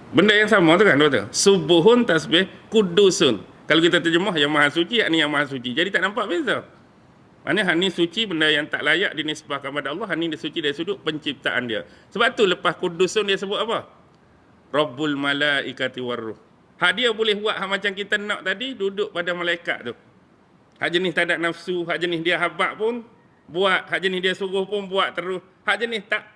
Benda yang sama tu kan, betul? Subuhun tasbih kudusun. Kalau kita terjemah yang maha suci, yakni yang maha suci. Jadi tak nampak beza. Maknanya ni suci, benda yang tak layak dinisbahkan kepada Allah. Ni dia suci dari sudut penciptaan dia. Sebab tu lepas kudusun dia sebut apa? Rabbul malaikati warruh. Hak dia boleh buat hak macam kita nak tadi, duduk pada malaikat tu. Hak jenis tak ada nafsu, hak jenis dia habak pun buat, hak jenis dia suruh pun buat terus. Hak jenis tak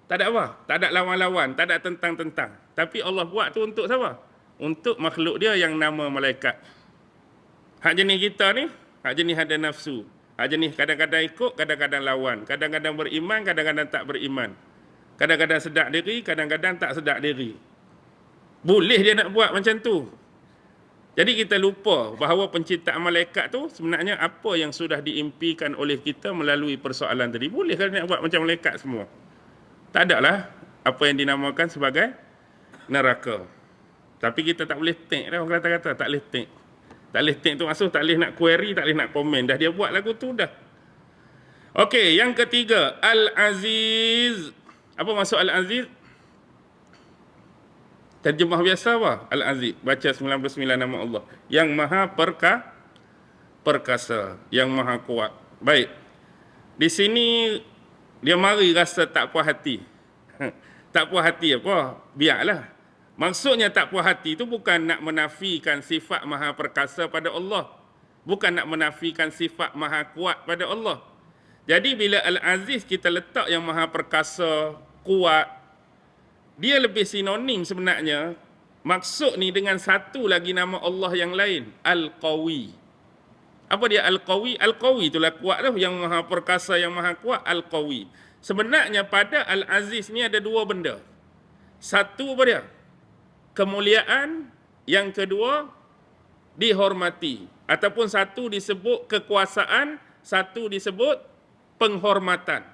ada apa? Tak ada lawan-lawan, tak ada tentang-tentang. Tapi Allah buat tu untuk siapa? Untuk makhluk dia yang nama malaikat. Hak jenis kita ni, hak jenis ada nafsu. Hak jenis kadang-kadang ikut, kadang-kadang lawan. Kadang-kadang beriman, kadang-kadang tak beriman. Kadang-kadang sedar diri, kadang-kadang tak sedar diri. Boleh dia nak buat macam tu. Jadi kita lupa bahawa penciptaan malaikat tu sebenarnya apa yang sudah diimpikan oleh kita melalui persoalan tadi. Boleh kan nak buat macam malaikat semua? Tak ada lah apa yang dinamakan sebagai neraka. Tapi kita tak boleh take dah, orang kata-kata tak boleh take. Tak boleh take tu maksud tak boleh nak query, tak boleh nak komen. Dah dia buat lagu tu dah. Okey, yang ketiga, Al-Aziz. Apa maksud Al-Aziz? Terjemah biasa apa? Al-Aziz. Baca 99 nama Allah. Yang maha perkasa, yang maha kuat. Baik. Di sini dia mari rasa tak puas hati. Tak puas hati apa? Biarlah. Maksudnya tak puas hati itu bukan nak menafikan sifat maha perkasa pada Allah. Bukan nak menafikan sifat maha kuat pada Allah. Jadi bila Al-Aziz kita letak yang maha perkasa, kuat, dia lebih sinonim sebenarnya. Maksud ni dengan satu lagi nama Allah yang lain. Al-Qawi. Apa dia Al-Qawi? Al-Qawi itulah kuat tu. Yang maha perkasa, yang maha kuat, Al-Qawi. Sebenarnya pada Al-Aziz ni ada dua benda. Satu apa dia? Kemuliaan. Yang kedua, dihormati. Ataupun satu disebut kekuasaan, satu disebut penghormatan.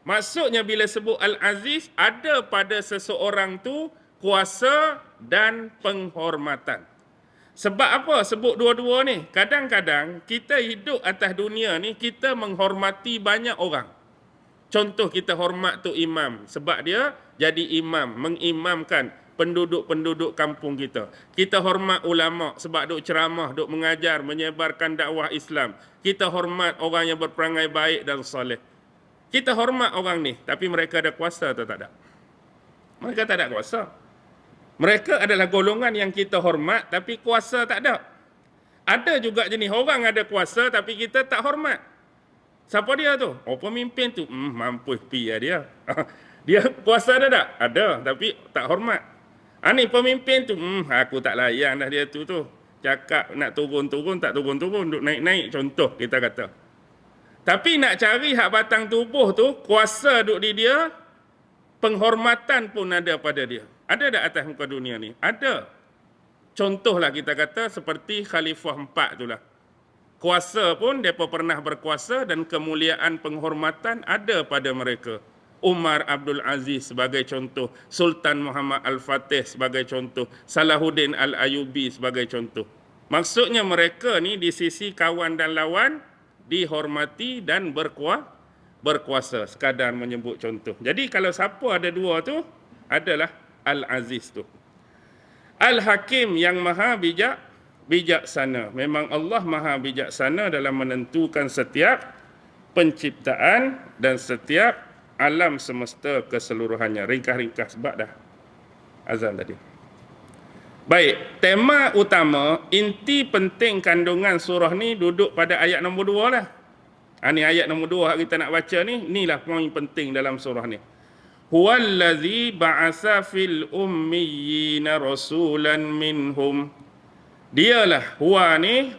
Maksudnya bila sebut Al-Aziz, ada pada seseorang tu kuasa dan penghormatan. Sebab apa sebut dua-dua ni? Kadang-kadang kita hidup atas dunia ni, kita menghormati banyak orang. Contoh kita hormat tu imam. Sebab dia jadi imam, mengimamkan penduduk-penduduk kampung kita. Kita hormat ulama sebab duk ceramah, duk mengajar, menyebarkan dakwah Islam. Kita hormat orang yang berperangai baik dan soleh. Kita hormat orang ni, tapi mereka ada kuasa atau tak ada? Mereka tak ada kuasa. Mereka adalah golongan yang kita hormat, tapi kuasa tak ada. Ada juga jenis orang ada kuasa, tapi kita tak hormat. Siapa dia tu? Oh, pemimpin tu. Mampus pi dia. Dia kuasa ada tak? Ada, tapi tak hormat. Ni pemimpin tu. Aku tak layan dah dia tu. Cakap nak turun-turun, tak turun-turun. Duk naik-naik, contoh kita kata. Tapi nak cari hak batang tubuh tu, kuasa duk di dia, penghormatan pun ada pada dia. Ada tak atas muka dunia ni? Ada. Contohlah kita kata seperti Khalifah 4 itulah. Kuasa pun mereka pernah berkuasa dan kemuliaan penghormatan ada pada mereka. Umar Abdul Aziz sebagai contoh, Sultan Muhammad Al-Fatih sebagai contoh, Salahuddin Al-Ayubi sebagai contoh. Maksudnya mereka ni di sisi kawan dan lawan dihormati dan berkuasa, sekadar menyebut contoh. Jadi kalau siapa ada dua tu adalah Al-Aziz tu. Al-Hakim yang maha bijaksana. Memang Allah maha bijaksana dalam menentukan setiap penciptaan dan setiap alam semesta keseluruhannya. Ringkas-ringkas sebab dah azan tadi. Baik, tema utama, inti penting kandungan surah ni duduk pada ayat nombor 2 lah. Ni ayat nombor 2 yang kita nak baca ni, inilah poin penting dalam surah ni. Huwallazi ba'asa fil ummiyina rasulan minhum. Dialah, huwa ni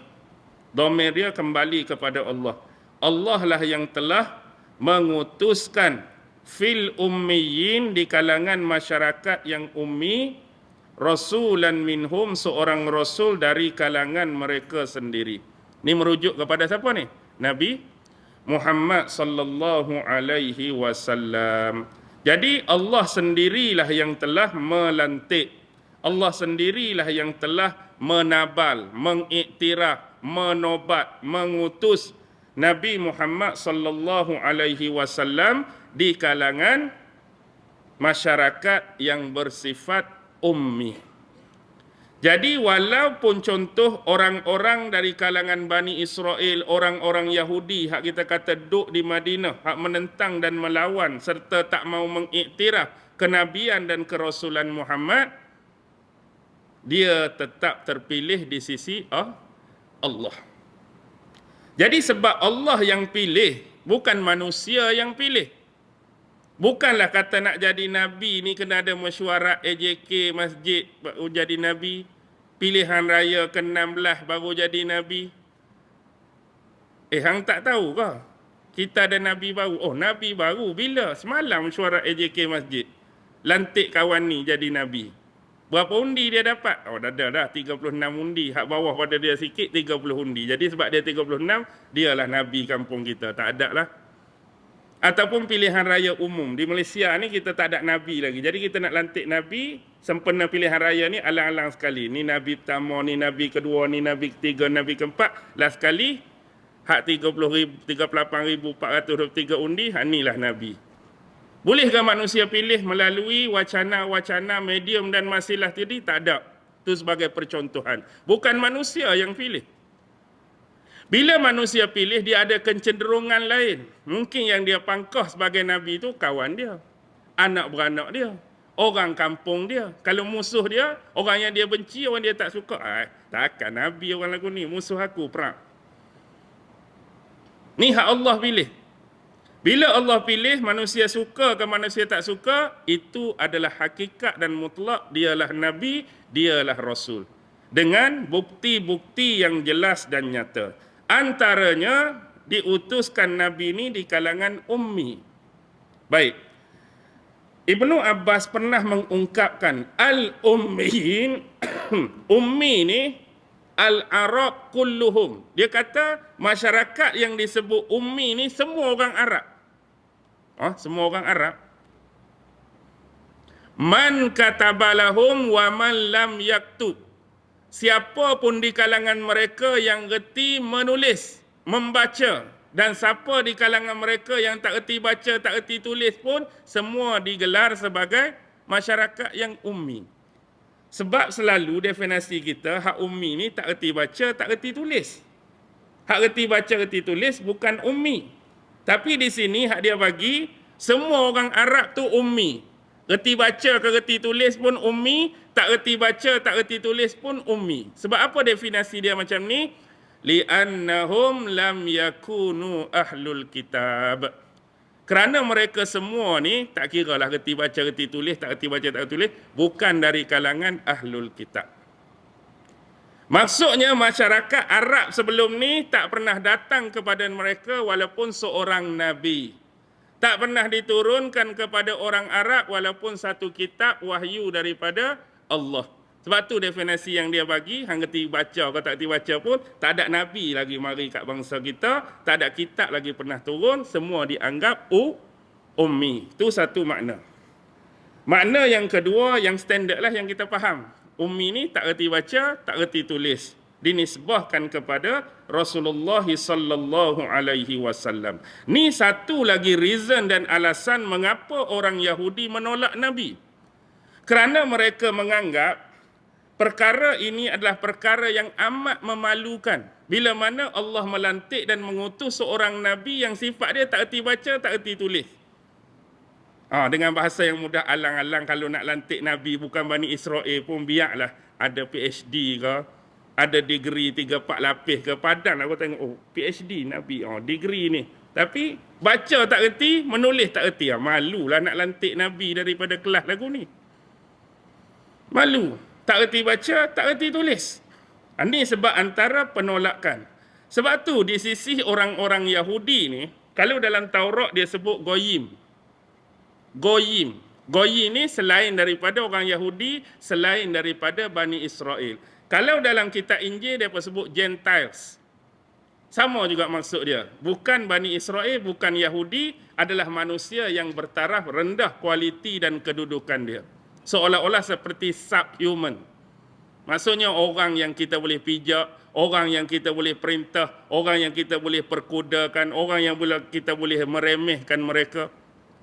dhamir dia kembali kepada Allah. Allah lah yang telah mengutuskan fil ummiyin di kalangan masyarakat yang ummi, rasulan minhum seorang rasul dari kalangan mereka sendiri. Ini merujuk kepada siapa ni? Nabi Muhammad sallallahu alaihi wasallam. Jadi Allah sendirilah yang telah melantik. Allah sendirilah yang telah menabal, mengiktiraf, menobat, mengutus Nabi Muhammad sallallahu alaihi wasallam di kalangan masyarakat yang bersifat ummi. Jadi walaupun contoh orang-orang dari kalangan Bani Israel, orang-orang Yahudi hak kita kata duduk di Madinah, hak menentang dan melawan serta tak mau mengiktiraf kenabian dan kerasulan Muhammad, dia tetap terpilih di sisi Allah. Jadi sebab Allah yang pilih, bukan manusia yang pilih. Bukanlah kata nak jadi Nabi ni kena ada mesyuarat AJK masjid baru jadi Nabi. Pilihan raya ke-16 baru jadi Nabi. Hang tak tahu ke? Kita ada Nabi baru. Oh, Nabi baru bila? Semalam mesyuarat AJK masjid. Lantik kawan ni jadi Nabi. Berapa undi dia dapat? Oh, dah 36 undi. Hak bawah pada dia sikit 30 undi. Jadi sebab dia 36, dialah Nabi kampung kita. Tak ada lah. Ataupun pilihan raya umum. Di Malaysia ni kita tak ada Nabi lagi. Jadi kita nak lantik Nabi, sempena pilihan raya ni alang-alang sekali. Ni Nabi pertama, ni Nabi kedua, ni Nabi ketiga, Nabi keempat. Last sekali, hak 38,423 undi, inilah Nabi. Bolehkah manusia pilih melalui wacana-wacana medium dan masilah tadi? Tak ada. Itu sebagai percontohan. Bukan manusia yang pilih. Bila manusia pilih, dia ada kecenderungan lain. Mungkin yang dia pangkah sebagai Nabi itu kawan dia, anak beranak dia, orang kampung dia. Kalau musuh dia, orang yang dia benci, orang dia tak suka, takkan Nabi orang lagu ni, musuh aku perang. Ni hak Allah pilih. Bila Allah pilih, manusia suka ke manusia tak suka, itu adalah hakikat dan mutlak, dialah Nabi, dialah Rasul. Dengan bukti-bukti yang jelas dan nyata. Antaranya diutuskan Nabi ini di kalangan ummi. Baik. Ibnu Abbas pernah mengungkapkan al-ummiyin, ummi ni al-Arab kulluhum. Dia kata masyarakat yang disebut ummi ni semua orang Arab. Semua orang Arab. Man katabalahum wa man lam yaktub. Siapa pun di kalangan mereka yang reti menulis, membaca, dan siapa di kalangan mereka yang tak reti baca, tak reti tulis pun, semua digelar sebagai masyarakat yang ummi. Sebab selalu definisi kita, hak ummi ni tak reti baca, tak reti tulis. Hak reti baca, reti tulis bukan ummi. Tapi di sini hak dia bagi, semua orang Arab tu ummi. Reti baca ke reti tulis pun ummi, tak reti baca, tak reti tulis pun ummi. Sebab apa definisi dia macam ni? Li'annahum lam yakunu ahlul kitab. Kerana mereka semua ni, tak kira lah reti baca, reti tulis, tak reti baca, tak reti tulis, bukan dari kalangan ahlul kitab. Maksudnya masyarakat Arab sebelum ni tak pernah datang kepada mereka walaupun seorang Nabi. Tak pernah diturunkan kepada orang Arab walaupun satu kitab wahyu daripada Allah. Sebab tu definisi yang dia bagi, hang kerti baca atau tak kerti baca pun, tak ada Nabi lagi mari kat bangsa kita, tak ada kitab lagi pernah turun, semua dianggap ummi. Itu satu makna. Makna yang kedua, yang standard lah yang kita faham. Ummi ni tak kerti baca, tak kerti tulis. Dinisbahkan kepada Rasulullah sallallahu alaihi wasallam. Ni satu lagi reason dan alasan mengapa orang Yahudi menolak Nabi. Kerana mereka menganggap perkara ini adalah perkara yang amat memalukan. Bila mana Allah melantik dan mengutus seorang Nabi yang sifat dia tak erti baca, tak erti tulis. Dengan bahasa yang mudah, alang-alang kalau nak lantik Nabi bukan Bani Israel pun biarlah ada PhD ke, ada degree 3-4 lapis ke. Padang aku tengok, PhD Nabi, degree ni. Tapi baca tak erti, menulis tak erti. Malulah nak lantik Nabi daripada kelas lagu ni. Malu. Tak erti baca, tak erti tulis. Ini sebab antara penolakan. Sebab tu di sisi orang-orang Yahudi ni, kalau dalam Taurat dia sebut Goyim. Goyim. Goyim ni selain daripada orang Yahudi, selain daripada Bani Israel. Kalau dalam kitab Injil dia sebut Gentiles. Sama juga maksud dia. Bukan Bani Israel, bukan Yahudi, adalah manusia yang bertaraf rendah kualiti dan kedudukan dia. Seolah-olah seperti subhuman. Maksudnya orang yang kita boleh pijak, orang yang kita boleh perintah, orang yang kita boleh perkudakan, orang yang kita boleh meremehkan mereka.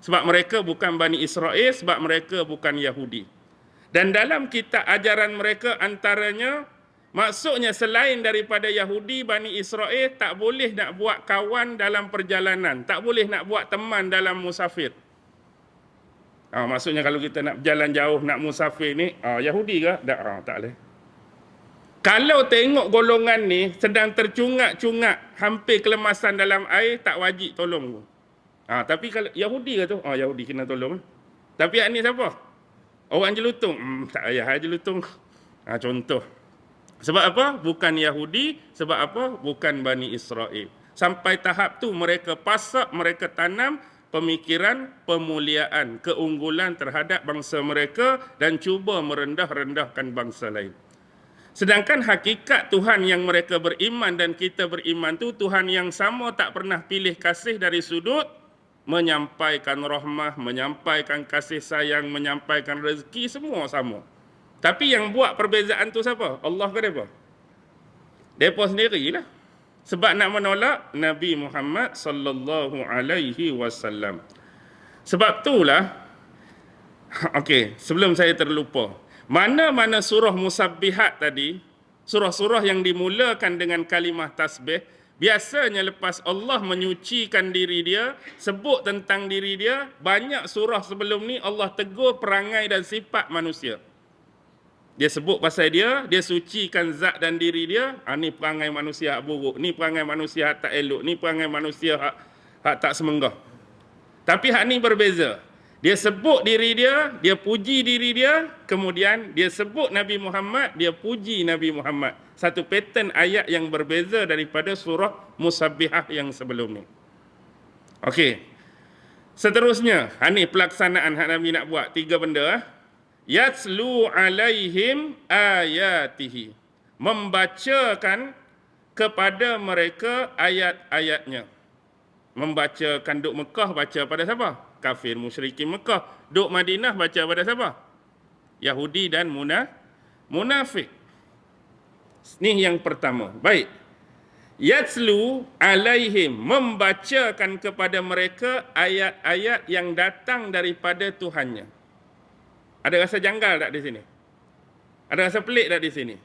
Sebab mereka bukan Bani Israel, sebab mereka bukan Yahudi. Dan dalam kitab ajaran mereka antaranya, maksudnya selain daripada Yahudi, Bani Israel tak boleh nak buat kawan dalam perjalanan. Tak boleh nak buat teman dalam musafir. Maksudnya kalau kita nak berjalan jauh, nak musafir ni, Yahudi ke? Tak boleh. Kalau tengok golongan ni sedang tercungak-cungak, hampir kelemasan dalam air, tak wajib tolong. Tapi kalau Yahudi ke tu? Yahudi kena tolong. Tapi hak ni siapa? Orang jelutung? Tak payah jelutung. Contoh. Sebab apa? Bukan Yahudi. Sebab apa? Bukan Bani Israel. Sampai tahap tu mereka pasak, mereka tanam pemikiran pemuliaan, keunggulan terhadap bangsa mereka dan cuba merendah-rendahkan bangsa lain. Sedangkan hakikat Tuhan yang mereka beriman dan kita beriman tu Tuhan yang sama, tak pernah pilih kasih dari sudut menyampaikan rahmah, menyampaikan kasih sayang, menyampaikan rezeki, semua sama. Tapi yang buat perbezaan tu siapa? Allah ke mereka? Mereka sendirilah. Sebab nak menolak Nabi Muhammad sallallahu alaihi wasallam. Sebab itulah, sebelum saya terlupa, mana-mana surah musabbihat tadi, surah-surah yang dimulakan dengan kalimah tasbih, biasanya lepas Allah menyucikan diri dia, sebut tentang diri dia, banyak surah sebelum ni Allah tegur perangai dan sifat manusia. Dia sebut pasal dia sucikan zat dan diri dia. Ni perangai manusia hak buruk, ni perangai manusia hak tak elok, ni perangai manusia hak tak semenggah. Tapi hak ni berbeza. Dia sebut diri dia puji diri dia, kemudian dia sebut Nabi Muhammad, dia puji Nabi Muhammad. Satu pattern ayat yang berbeza daripada surah Musabbihah yang sebelum ni. Seterusnya, ni pelaksanaan hak Nabi nak buat 3 benda. Yatslu alaihim ayatihi, membacakan kepada mereka ayat-ayatnya. Membacakan duk Mekah, baca pada siapa? Kafir musyrikin Mekah. Duk Madinah, baca pada siapa? Yahudi dan munafik. Ni yang pertama. Baik. Yatslu alaihim, membacakan kepada mereka ayat-ayat yang datang daripada Tuhannya. Ada rasa janggal tak di sini? Ada rasa pelik tak di sini?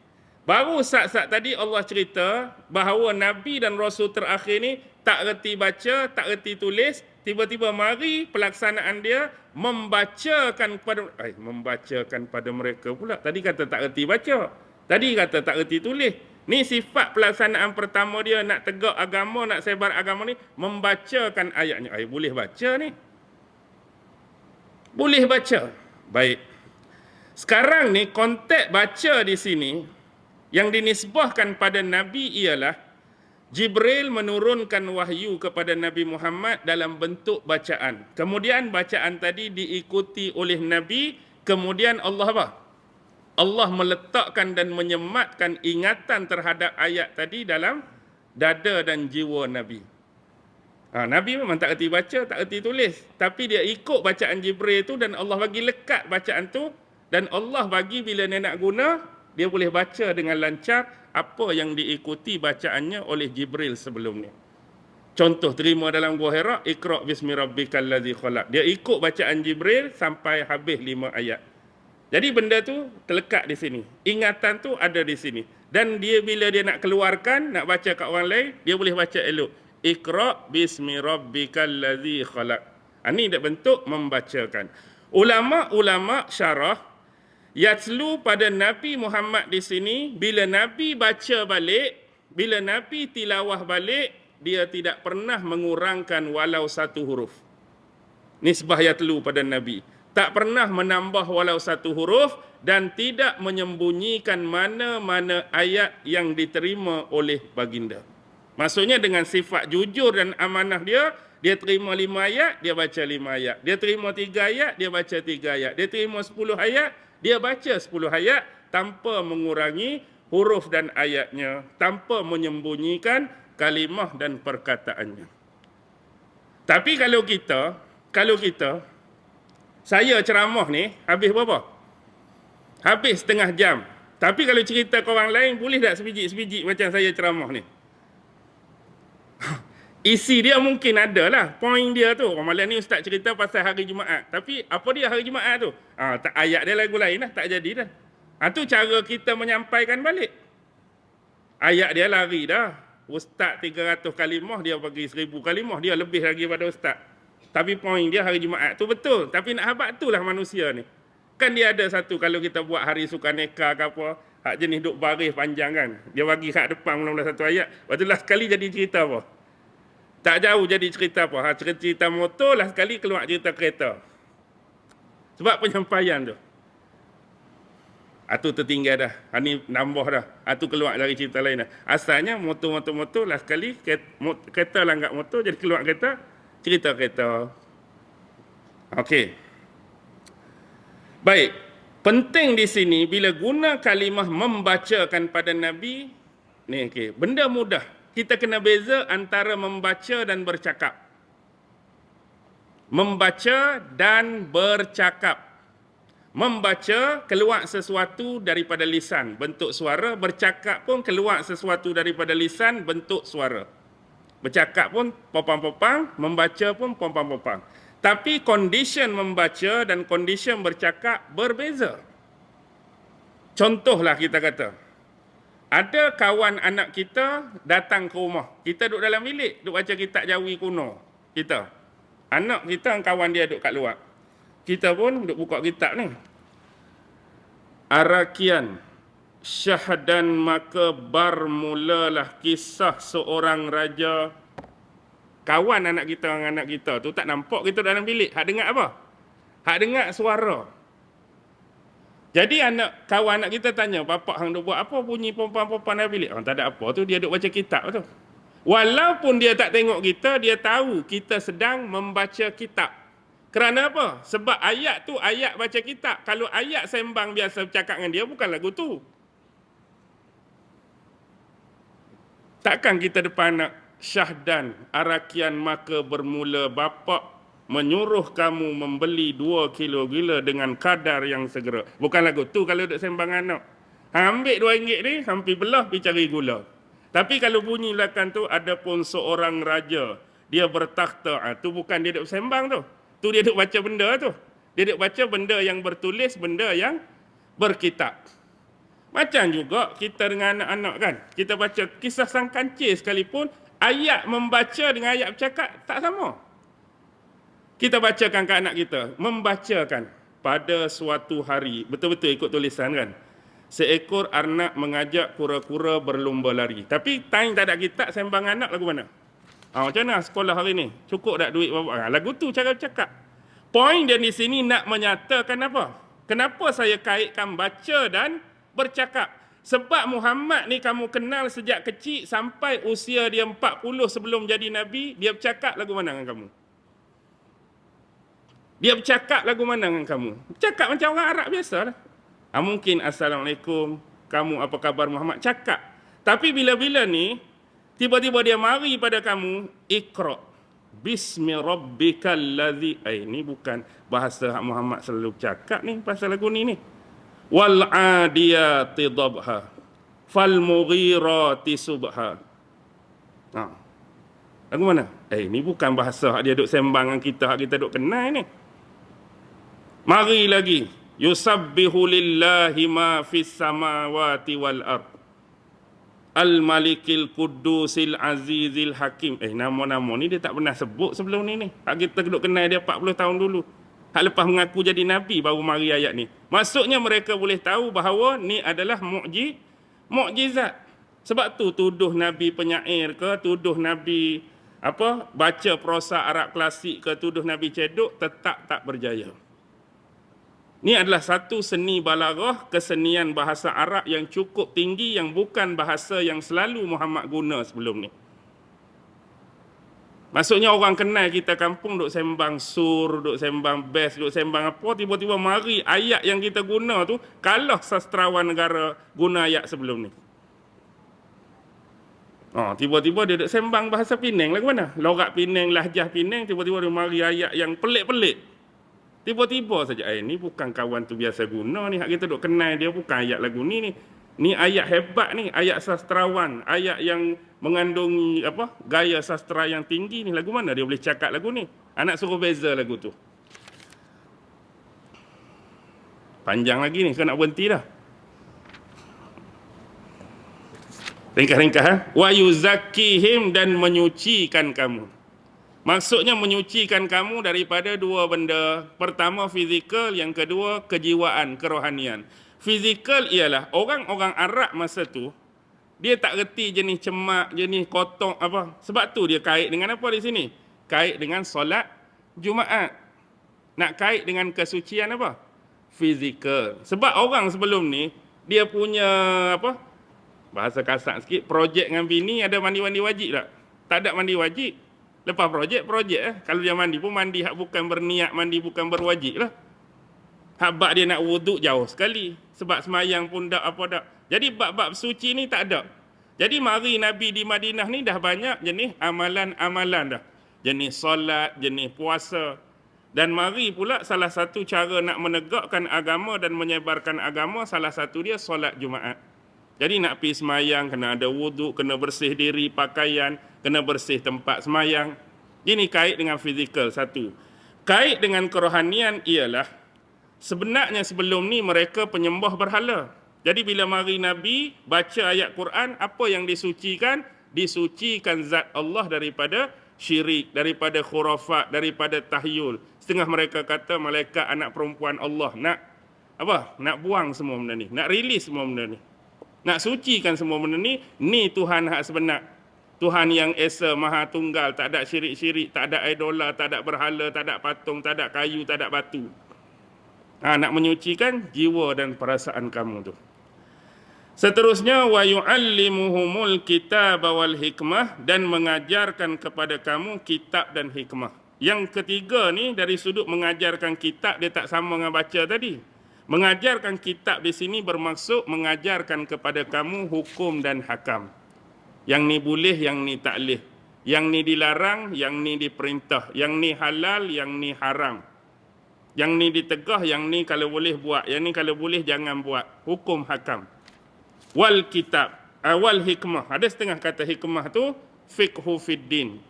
Baru saat-saat tadi Allah cerita bahawa Nabi dan Rasul terakhir ni tak reti baca, tak reti tulis, tiba-tiba mari pelaksanaan dia membacakan pada mereka pula. Tadi kata tak reti baca, tadi kata tak reti tulis. Ni sifat pelaksanaan pertama dia nak tegak agama, nak sebar agama ni, membacakan ayatnya. Boleh baca ni? Boleh baca. Baik. Sekarang ni konteks baca di sini yang dinisbahkan pada Nabi ialah Jibril menurunkan wahyu kepada Nabi Muhammad dalam bentuk bacaan. Kemudian bacaan tadi diikuti oleh Nabi. Kemudian Allah apa? Allah meletakkan dan menyematkan ingatan terhadap ayat tadi dalam dada dan jiwa Nabi. Nabi memang tak erti baca, tak erti tulis. Tapi dia ikut bacaan Jibril tu dan Allah bagi lekat bacaan tu. Dan Allah bagi bila dia nak guna, dia boleh baca dengan lancar apa yang diikuti bacaannya oleh Jibril sebelum ni. Contoh terima dalam Gua Hira, Iqra' bismi rabbikal ladzi khalaq. Dia ikut bacaan Jibril sampai habis 5 ayat. Jadi benda tu terlekat di sini. Ingatan tu ada di sini. Dan dia bila dia nak keluarkan, nak baca kat orang lain, dia boleh baca elok. Iqra' bismi rabbikal ladzi khalaq. Ini dia bentuk membacakan. Ulama-ulama syarah yatslu pada Nabi Muhammad di sini, bila Nabi baca balik, bila Nabi tilawah balik, dia tidak pernah mengurangkan walau satu huruf. Nisbah yatlu pada Nabi. Tak pernah menambah walau satu huruf dan tidak menyembunyikan mana-mana ayat yang diterima oleh baginda. Maksudnya dengan sifat jujur dan amanah dia terima 5 ayat, dia baca 5 ayat. Dia terima 3 ayat, dia baca 3 ayat. Dia terima 10 ayat, dia baca 10 ayat tanpa mengurangi huruf dan ayatnya, tanpa menyembunyikan kalimah dan perkataannya. Tapi kalau kita, saya ceramah ni, habis berapa? Habis setengah jam. Tapi kalau cerita ke orang lain, boleh tak sebiji-sebiji macam saya ceramah ni? Isi dia mungkin ada lah. Poin dia tu. Malam ni ustaz cerita pasal hari Jumaat. Tapi apa dia hari Jumaat tu? Tak ayat dia lagu lain lah. Tak jadi dah. Tu cara kita menyampaikan balik. Ayat dia lari dah. Ustaz 300 kalimah, dia bagi 1000 kalimah. Dia lebih lagi pada ustaz. Tapi poin dia hari Jumaat tu betul. Tapi nak habaq tu lah manusia ni. Kan dia ada satu, kalau kita buat hari sukaneka ke apa, hak jenis duk baris panjang kan. Dia bagi kat depan mula-mula satu ayat. Lepas tu lah sekali jadi cerita apa? Tak jauh jadi cerita apa. Cerita motor lah sekali keluar cerita kereta. Sebab penyampaian tu. Tu tertinggal dah. Ni nambah dah. Tu keluar dari cerita lain dah. Asalnya motor lah sekali. Kereta langgar motor jadi keluar kereta. Cerita kereta. Okey. Baik. Penting di sini bila guna kalimah membacakan pada Nabi. Ni okey. Benda mudah. Kita kena beza antara membaca dan bercakap. Membaca dan bercakap. Membaca keluar sesuatu daripada lisan, bentuk suara. Bercakap pun keluar sesuatu daripada lisan, bentuk suara. Bercakap pun popang-popang, membaca pun popang-popang. Tapi condition membaca dan condition bercakap berbeza. Contohlah kita kata, ada kawan anak kita datang ke rumah. Kita duduk dalam bilik, duduk baca kitab Jawi kuno. Kita. Anak kita, kawan dia duduk kat luar. Kita pun duduk buka kitab ni. Arakian syahdan maka bermulalah kisah seorang raja. Kawan anak kita dengan anak kita tu tak nampak kita dalam bilik. Hak dengar apa? Hak dengar suara. Jadi kawan anak kita tanya, bapak hang duk buat apa bunyi perempuan-perempuan dalam bilik? Tak ada apa tu, dia duk baca kitab tu. Walaupun dia tak tengok kita, dia tahu kita sedang membaca kitab. Kerana apa? Sebab ayat tu ayat baca kitab. Kalau ayat sembang biasa bercakap dengan dia, bukan lagu tu. Takkan kita depan anak syahdan arakian maka bermula bapak menyuruh kamu membeli 2 kilo gula dengan kadar yang segera. Bukan lagu tu kalau duduk sembang anak. Ambil RM2 ni, hampir belah pergi cari gula. Tapi kalau bunyi belakang tu, ada pun seorang raja. Dia bertakhta. Tu bukan dia duduk sembang tu. Tu dia duduk baca benda tu. Dia duduk baca benda yang bertulis, benda yang berkitab. Macam juga kita dengan anak-anak kan. Kita baca kisah sang kancil sekalipun, ayat membaca dengan ayat bercakap tak sama. Kita bacakan ke anak kita, membacakan pada suatu hari, betul-betul ikut tulisan kan. Seekor arnab mengajak kura-kura berlumba lari. Tapi time tak ada kitab, sembang anak lagu mana? Macam mana sekolah hari ni? Cukup tak duit bapak? Lagu tu cara bercakap. Poin dia di sini nak menyatakan apa? Kenapa saya kaitkan baca dan bercakap? Sebab Muhammad ni kamu kenal sejak kecil sampai usia dia 40 sebelum jadi Nabi, dia bercakap lagu mana dengan kamu? Dia bercakap lagu mana dengan kamu? Cakap macam orang Arab biasa lah. Mungkin Assalamualaikum, kamu apa khabar Muhammad? Cakap. Tapi bila-bila ni, tiba-tiba dia mari pada kamu, Iqra. Bismi rabbikal ladzi. Ni bukan bahasa Muhammad selalu cakap ni, pasal lagu ni. Wal adiyati dhabha fal mughirati subha. Lagu mana? Ni bukan bahasa hak dia duk sembang dengan kita, hak kita duk kenal ni. Mari lagi, yusabbihu lillahi ma fis samawati wal ard al malikil qudusil azizil hakim. Nama-nama ni dia tak pernah sebut sebelum ni. Hak kita duk kenal dia 40 tahun dulu. Hak lepas mengaku jadi Nabi baru mari ayat ni. Maksudnya mereka boleh tahu bahawa ni adalah mukjizat. Sebab tu tuduh Nabi penyair ke, tuduh Nabi baca prosa Arab klasik ke, tuduh Nabi cedok, tetap tak berjaya. Ni adalah satu seni balaghah, kesenian bahasa Arab yang cukup tinggi, yang bukan bahasa yang selalu Muhammad guna sebelum ni. Maksudnya orang kenal kita kampung duk sembang sur, duk sembang best, duk sembang apa, tiba-tiba mari ayat yang kita guna tu kalah sastrawan negara guna ayat sebelum ni. Tiba-tiba dia duk sembang bahasa Penang lagu mana? Logat Penang, lahjah Penang, tiba-tiba dia mari ayat yang pelik-pelik. Tiba-tiba saja, ni bukan kawan tu biasa guna ni, hak kita duk kenal dia bukan ayat lagu ni. Ni ayat hebat ni, ayat sastrawan, ayat yang mengandungi gaya sastra yang tinggi ni. Lagu mana dia boleh cakap lagu ni? Anak suruh beza lagu tu. Panjang lagi ni, kan nak berhenti dah. Ringkas-ringkas. Wa yuzakkihim, dan menyucikan kamu. Maksudnya menyucikan kamu daripada dua benda. Pertama fizikal, yang kedua kejiwaan, kerohanian. Fizikal ialah orang-orang Arab masa tu, dia tak reti jenis cemak, jenis kotong apa. Sebab tu dia kait dengan apa di sini? Kait dengan solat Jumaat. Nak kait dengan kesucian apa? Fizikal. Sebab orang sebelum ni, dia punya bahasa kasar sikit, projek dengan bini ada mandi-mandi wajib tak? Tak ada mandi wajib. Lepas projek Kalau dia mandi pun mandi hak bukan berniat, mandi bukan berwajib lah. Hak dia nak wuduk jauh sekali. Sebab semayang pun tak Jadi bab-bab suci ni tak ada. Jadi mari Nabi di Madinah ni dah banyak jenis amalan-amalan dah. Jenis solat, jenis puasa. Dan mari pula salah satu cara nak menegakkan agama dan menyebarkan agama, salah satu dia solat Jumaat. Jadi nak pergi semayang, kena ada wuduk, kena bersih diri, pakaian, kena bersih tempat semayang. Ini kait dengan fizikal satu. Kait dengan kerohanian ialah, sebenarnya sebelum ni mereka penyembah berhala. Jadi bila mari Nabi baca ayat Quran, apa yang disucikan? Disucikan zat Allah daripada syirik, daripada khurafat, daripada tahyul. Setengah mereka kata malaikat anak perempuan Allah. Nak buang semua benda ni. Nak release semua benda ni. Nak sucikan semua benda ni. Ni Tuhan hak sebenar. Tuhan yang Esa, Maha Tunggal. Tak ada syirik-syirik, tak ada idola, tak ada berhala, tak ada patung, tak ada kayu, tak ada batu. Nak menyucikan jiwa dan perasaan kamu tu. Seterusnya, wa yu'allimuhumul kitaba wal hikmah, dan mengajarkan kepada kamu kitab dan hikmah. Yang ketiga ni dari sudut mengajarkan kitab, dia tak sama dengan baca tadi. Mengajarkan kitab di sini bermaksud mengajarkan kepada kamu hukum dan hakam. Yang ni boleh, yang ni tak boleh. Yang ni dilarang, yang ni diperintah. Yang ni halal, yang ni haram. Yang ni ditegah, yang ni kalau boleh buat. Yang ni kalau boleh jangan buat. Hukum hakam. Wal kitab, wal hikmah. Ada setengah kata hikmah tu fiqhu fiddin.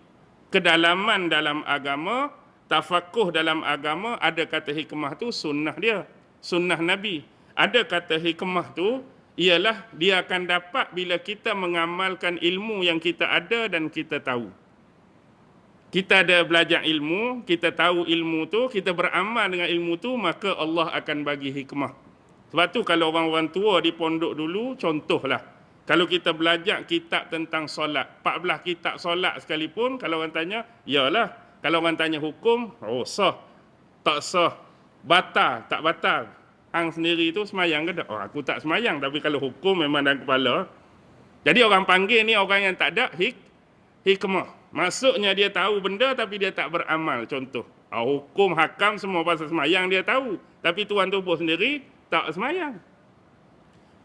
Kedalaman dalam agama, tafakuh dalam agama. Ada kata hikmah tu sunnah dia. Sunnah Nabi. Ada kata hikmah tu ialah dia akan dapat bila kita mengamalkan ilmu yang kita ada dan kita tahu. Kita ada belajar ilmu, kita tahu ilmu tu, kita beramal dengan ilmu tu, maka Allah akan bagi hikmah. Sebab tu kalau orang-orang tua di pondok dulu, contohlah, kalau kita belajar kitab tentang solat, 14 kitab solat sekalipun, kalau orang tanya, yalah. Kalau orang tanya hukum, sah, tak sah, batal, tak batal. hang sendiri tu semayang ke tak? Oh, aku tak semayang, tapi kalau hukum memang dalam kepala. Jadi orang panggil ni orang yang tak ada hikmah. Maksudnya dia tahu benda tapi dia tak beramal. Contoh, hukum hakam semua pasal semayang dia tahu, tapi tuan tubuh sendiri tak semayang.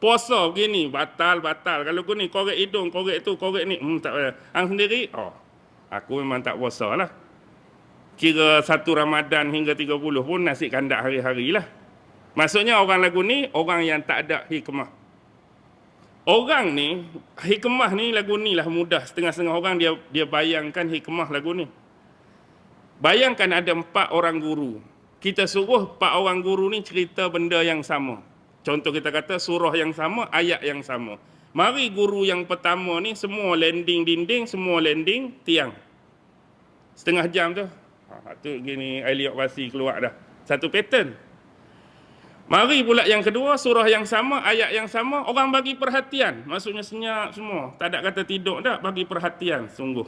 Puasa begini, batal. Kalau kau ni korek hidung, korek tu, korek ni, tak payah. Hang sendiri, aku memang tak puasa lah. Kira 1 Ramadan hingga 30 pun nasi kandak hari-hari lah. Maksudnya orang lagu ni, orang yang tak ada hikmah. Orang ni, hikmah ni lagu ni lah mudah. Setengah-setengah orang dia bayangkan hikmah lagu ni. Bayangkan ada 4 orang guru. Kita suruh 4 orang guru ni cerita benda yang sama. Contoh kita kata surah yang sama, ayat yang sama. Mari guru yang pertama ni semua landing dinding, semua landing tiang. Setengah jam tu. Tu gini Elliot Basi keluar dah. Satu pattern. Mari pula yang kedua, surah yang sama, ayat yang sama, orang bagi perhatian. Maksudnya senyap semua. Tak ada kata tidur tak, bagi perhatian sungguh.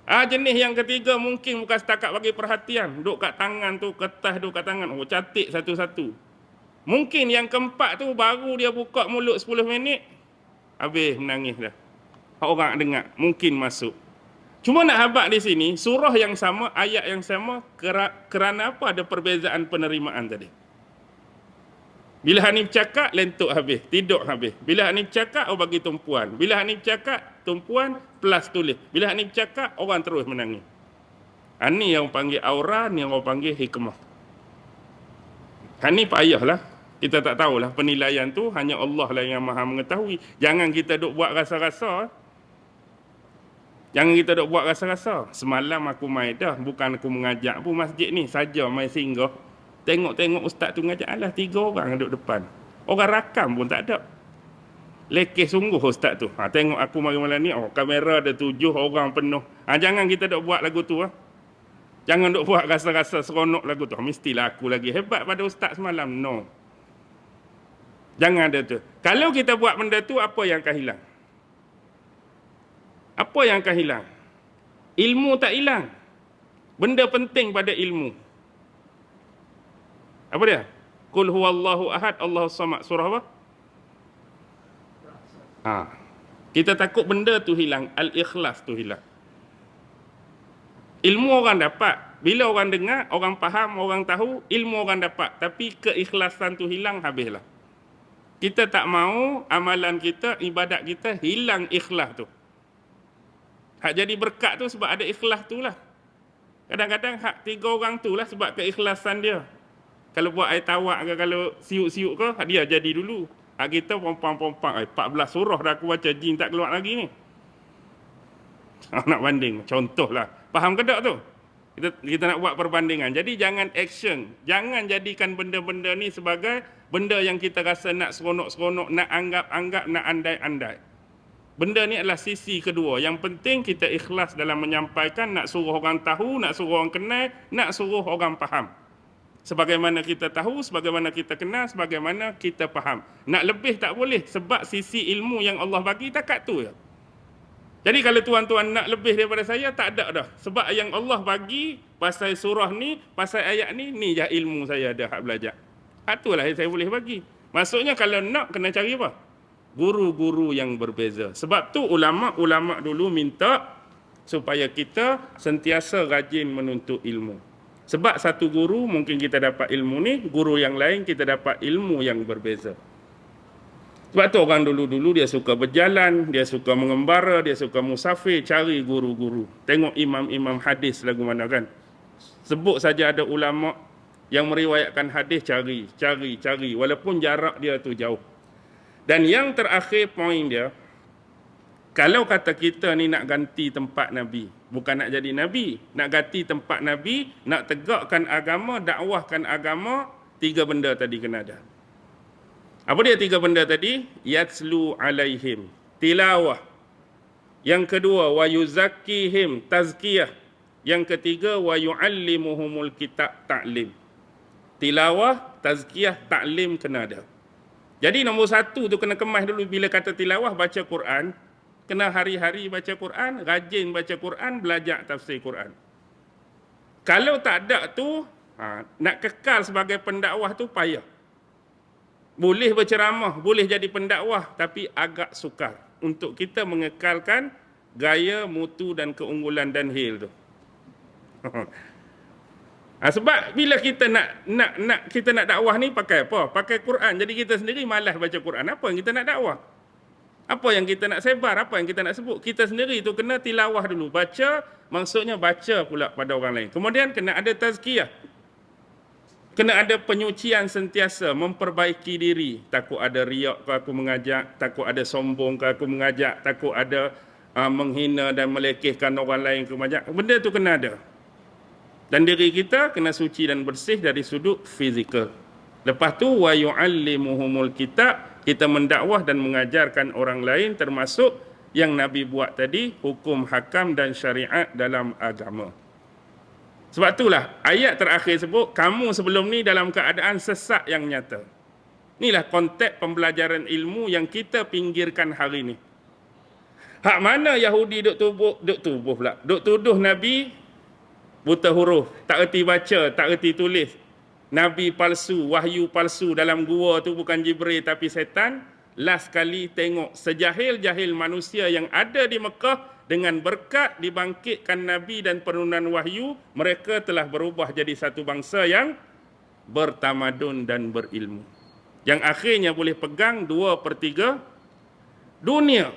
Jenis yang ketiga mungkin bukan setakat bagi perhatian. Duduk kat tangan tu, kertas duduk kat tangan. Catik satu-satu. Mungkin yang keempat tu baru dia buka mulut 10 minit, habis menangis dah. Orang dengar, mungkin masuk. Cuma nak habaq di sini, surah yang sama, ayat yang sama, kerana apa ada perbezaan penerimaan tadi. Bila Hanif cakap, lentuk habis, tidur habis. Bila Hanif cakap, bagi tumpuan. Bila Hanif cakap, tumpuan plus tulis. Bila Hanif cakap, orang terus menangis. Ini yang panggil aura, ni yang orang panggil hikmah. Hanif payahlah. Kita tak tahulah penilaian tu, hanya Allah lah yang maha mengetahui. Jangan kita duk buat rasa-rasa. Semalam aku main dah, bukan aku mengajak pun masjid ni. Saja main singgah. Tengok-tengok ustaz tu ngajak, 3 orang duduk depan. Orang rakam pun tak ada. Lekeh sungguh ustaz tu. Tengok aku malam-malam ni, kamera ada 7 orang penuh. Jangan kita duk buat lagu tu. Jangan duk buat rasa-rasa seronok lagu tu. Mestilah aku lagi hebat pada ustaz semalam. No. Jangan ada tu. Kalau kita buat benda tu, apa yang akan hilang? Apa yang akan hilang? Ilmu tak hilang. Benda penting pada ilmu. Apa dia? Qul huwallahu ahad, Allahus samad. Surah apa? Kita takut benda tu hilang. Al-ikhlas tu hilang. Ilmu orang dapat. Bila orang dengar, orang faham, orang tahu, ilmu orang dapat. Tapi keikhlasan tu hilang, habislah. Kita tak mahu amalan kita, ibadat kita hilang ikhlas tu. Hak jadi berkat tu sebab ada ikhlas tu lah. Kadang-kadang hak 3 orang tu lah sebab keikhlasan dia. Kalau buat air tawak ke, kalau siuk-siuk ke, dia jadi dulu. Hak kita pompang-pompang. 14 surah dah aku baca, jin tak keluar lagi ni. Nak banding, contoh lah. Faham ke tak tu? Kita nak buat perbandingan. Jadi jangan action. Jangan jadikan benda-benda ni sebagai benda yang kita rasa nak seronok-seronok, nak anggap-anggap, nak andai-andai. Benda ni adalah sisi kedua. Yang penting kita ikhlas dalam menyampaikan, nak suruh orang tahu, nak suruh orang kenal, nak suruh orang faham. Sebagaimana kita tahu, sebagaimana kita kenal, sebagaimana kita faham. Nak lebih tak boleh sebab sisi ilmu yang Allah bagi takat tu je. Jadi kalau tuan-tuan nak lebih daripada saya, tak ada dah. Sebab yang Allah bagi pasal surah ni, pasal ayat ni, ni je ilmu saya dah belajar. Itulah yang saya boleh bagi. Maksudnya kalau nak, kena cari apa? Guru-guru yang berbeza. Sebab tu ulama' dulu minta supaya kita sentiasa rajin menuntut ilmu. Sebab satu guru mungkin kita dapat ilmu ni, guru yang lain kita dapat ilmu yang berbeza. Sebab tu orang dulu-dulu dia suka berjalan, dia suka mengembara, dia suka musafir, cari guru-guru. Tengok imam-imam hadis lagu mana kan. Sebut saja ada ulama' yang meriwayatkan hadis, cari. Walaupun jarak dia tu jauh. Dan yang terakhir poin dia, kalau kata kita ni nak ganti tempat Nabi, bukan nak jadi Nabi, nak ganti tempat Nabi, nak tegakkan agama, dakwahkan agama, 3 benda tadi kena ada. Apa dia 3 benda tadi? Yatslu alaihim, tilawah. Yang kedua, wa yuzakkihim, tazkiyah. Yang ketiga, wa yuallimuhumul kitab, ta'lim. Tilawah, tazkiyah, ta'lim kena ada. Jadi nombor 1 tu kena kemas dulu. Bila kata tilawah, baca Quran, kena hari-hari baca Quran, rajin baca Quran, belajar tafsir Quran. Kalau tak ada tu, nak kekal sebagai pendakwah tu payah. Boleh berceramah, boleh jadi pendakwah, tapi agak sukar untuk kita mengekalkan gaya, mutu dan keunggulan dan hil tu. Sebab bila kita kita nak dakwah ni pakai apa? Pakai Quran. Jadi kita sendiri malas baca Quran. Apa yang kita nak dakwah? Apa yang kita nak sebar? Apa yang kita nak sebut? Kita sendiri tu kena tilawah dulu. Baca, maksudnya baca pula pada orang lain. Kemudian kena ada tazkiyah. Kena ada penyucian sentiasa, memperbaiki diri. Takut ada riak ke aku mengajak, takut ada sombong ke aku mengajak, takut ada menghina dan melekehkan orang lain ke mengajak. Benda tu kena ada. Dan diri kita kena suci dan bersih dari sudut fizikal. Lepas tu wa yu'allimuhumul kitab, kita mendakwah dan mengajarkan orang lain termasuk yang Nabi buat tadi, hukum hakam dan syariat dalam agama. Sebab itulah ayat terakhir sebut kamu sebelum ni dalam keadaan sesak yang nyata. Inilah konteks pembelajaran ilmu yang kita pinggirkan hari ni. Hak mana Yahudi duk tuduh Nabi buta huruf, tak erti baca, tak erti tulis. Nabi palsu, wahyu palsu dalam gua tu bukan Jibril tapi setan. Last kali tengok sejahil-jahil manusia yang ada di Mekah, dengan berkat dibangkitkan Nabi dan penurunan wahyu, mereka telah berubah jadi satu bangsa yang bertamadun dan berilmu. Yang akhirnya boleh pegang 2/3 dunia.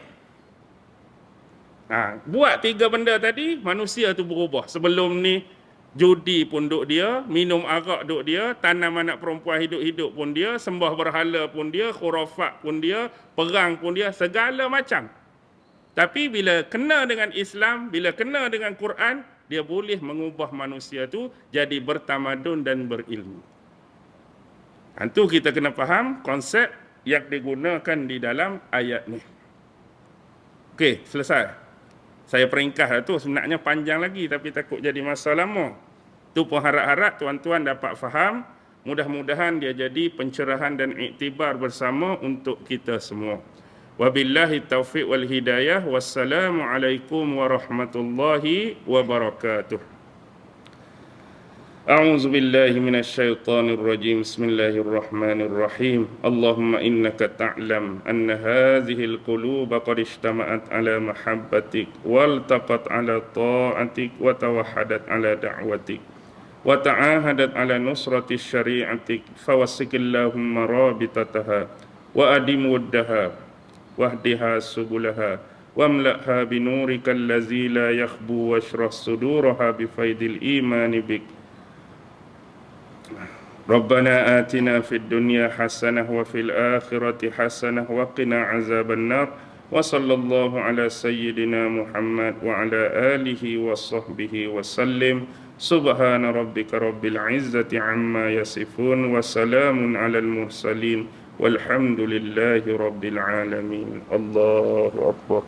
Buat 3 benda tadi, manusia tu berubah. Sebelum ni judi pun duk dia, minum arak duk dia, tanam anak perempuan hidup-hidup pun dia, sembah berhala pun dia, khurafat pun dia, perang pun dia, segala macam. Tapi bila kena dengan Islam, bila kena dengan Quran, dia boleh mengubah manusia tu jadi bertamadun dan berilmu. Itu kita kena faham konsep yang digunakan di dalam ayat ni. Okey, selesai. Saya peringkas tu, sebenarnya panjang lagi tapi takut jadi masa lama. Tu pun harap-harap tuan-tuan dapat faham. Mudah-mudahan dia jadi pencerahan dan iktibar bersama untuk kita semua. Wabillahi taufiq wal hidayah. Wassalamualaikum warahmatullahi wabarakatuh. A'udzu billahi minasy syaithanir rajim. Bismillahirrahmanirrahim. Allahumma innaka ta'lam anna hadhil quluba qad ijtama'at ala mahabbatik wal taqat ala ta'atik wa tawahhadat ala da'watik wa ta'ahadat ala nusrati syari'atik fawassikillahumma rabitataha wa adim wuddaha wahdiha subulaha wamla'ha binurika allazi la yakhbu washrah suduraha bifaidil imani bik. Rabbana atina fid dunya hasanah wa fil akhirati hasanah wa qina azaban nar wa sallallahu ala sayyidina Muhammad wa ala alihi wa sahbihi wa sallim. Subhana rabbika rabbil izzati amma yasifun wa salamun alal mursalin walhamdulillahi rabbil alamin. Allahu akbar.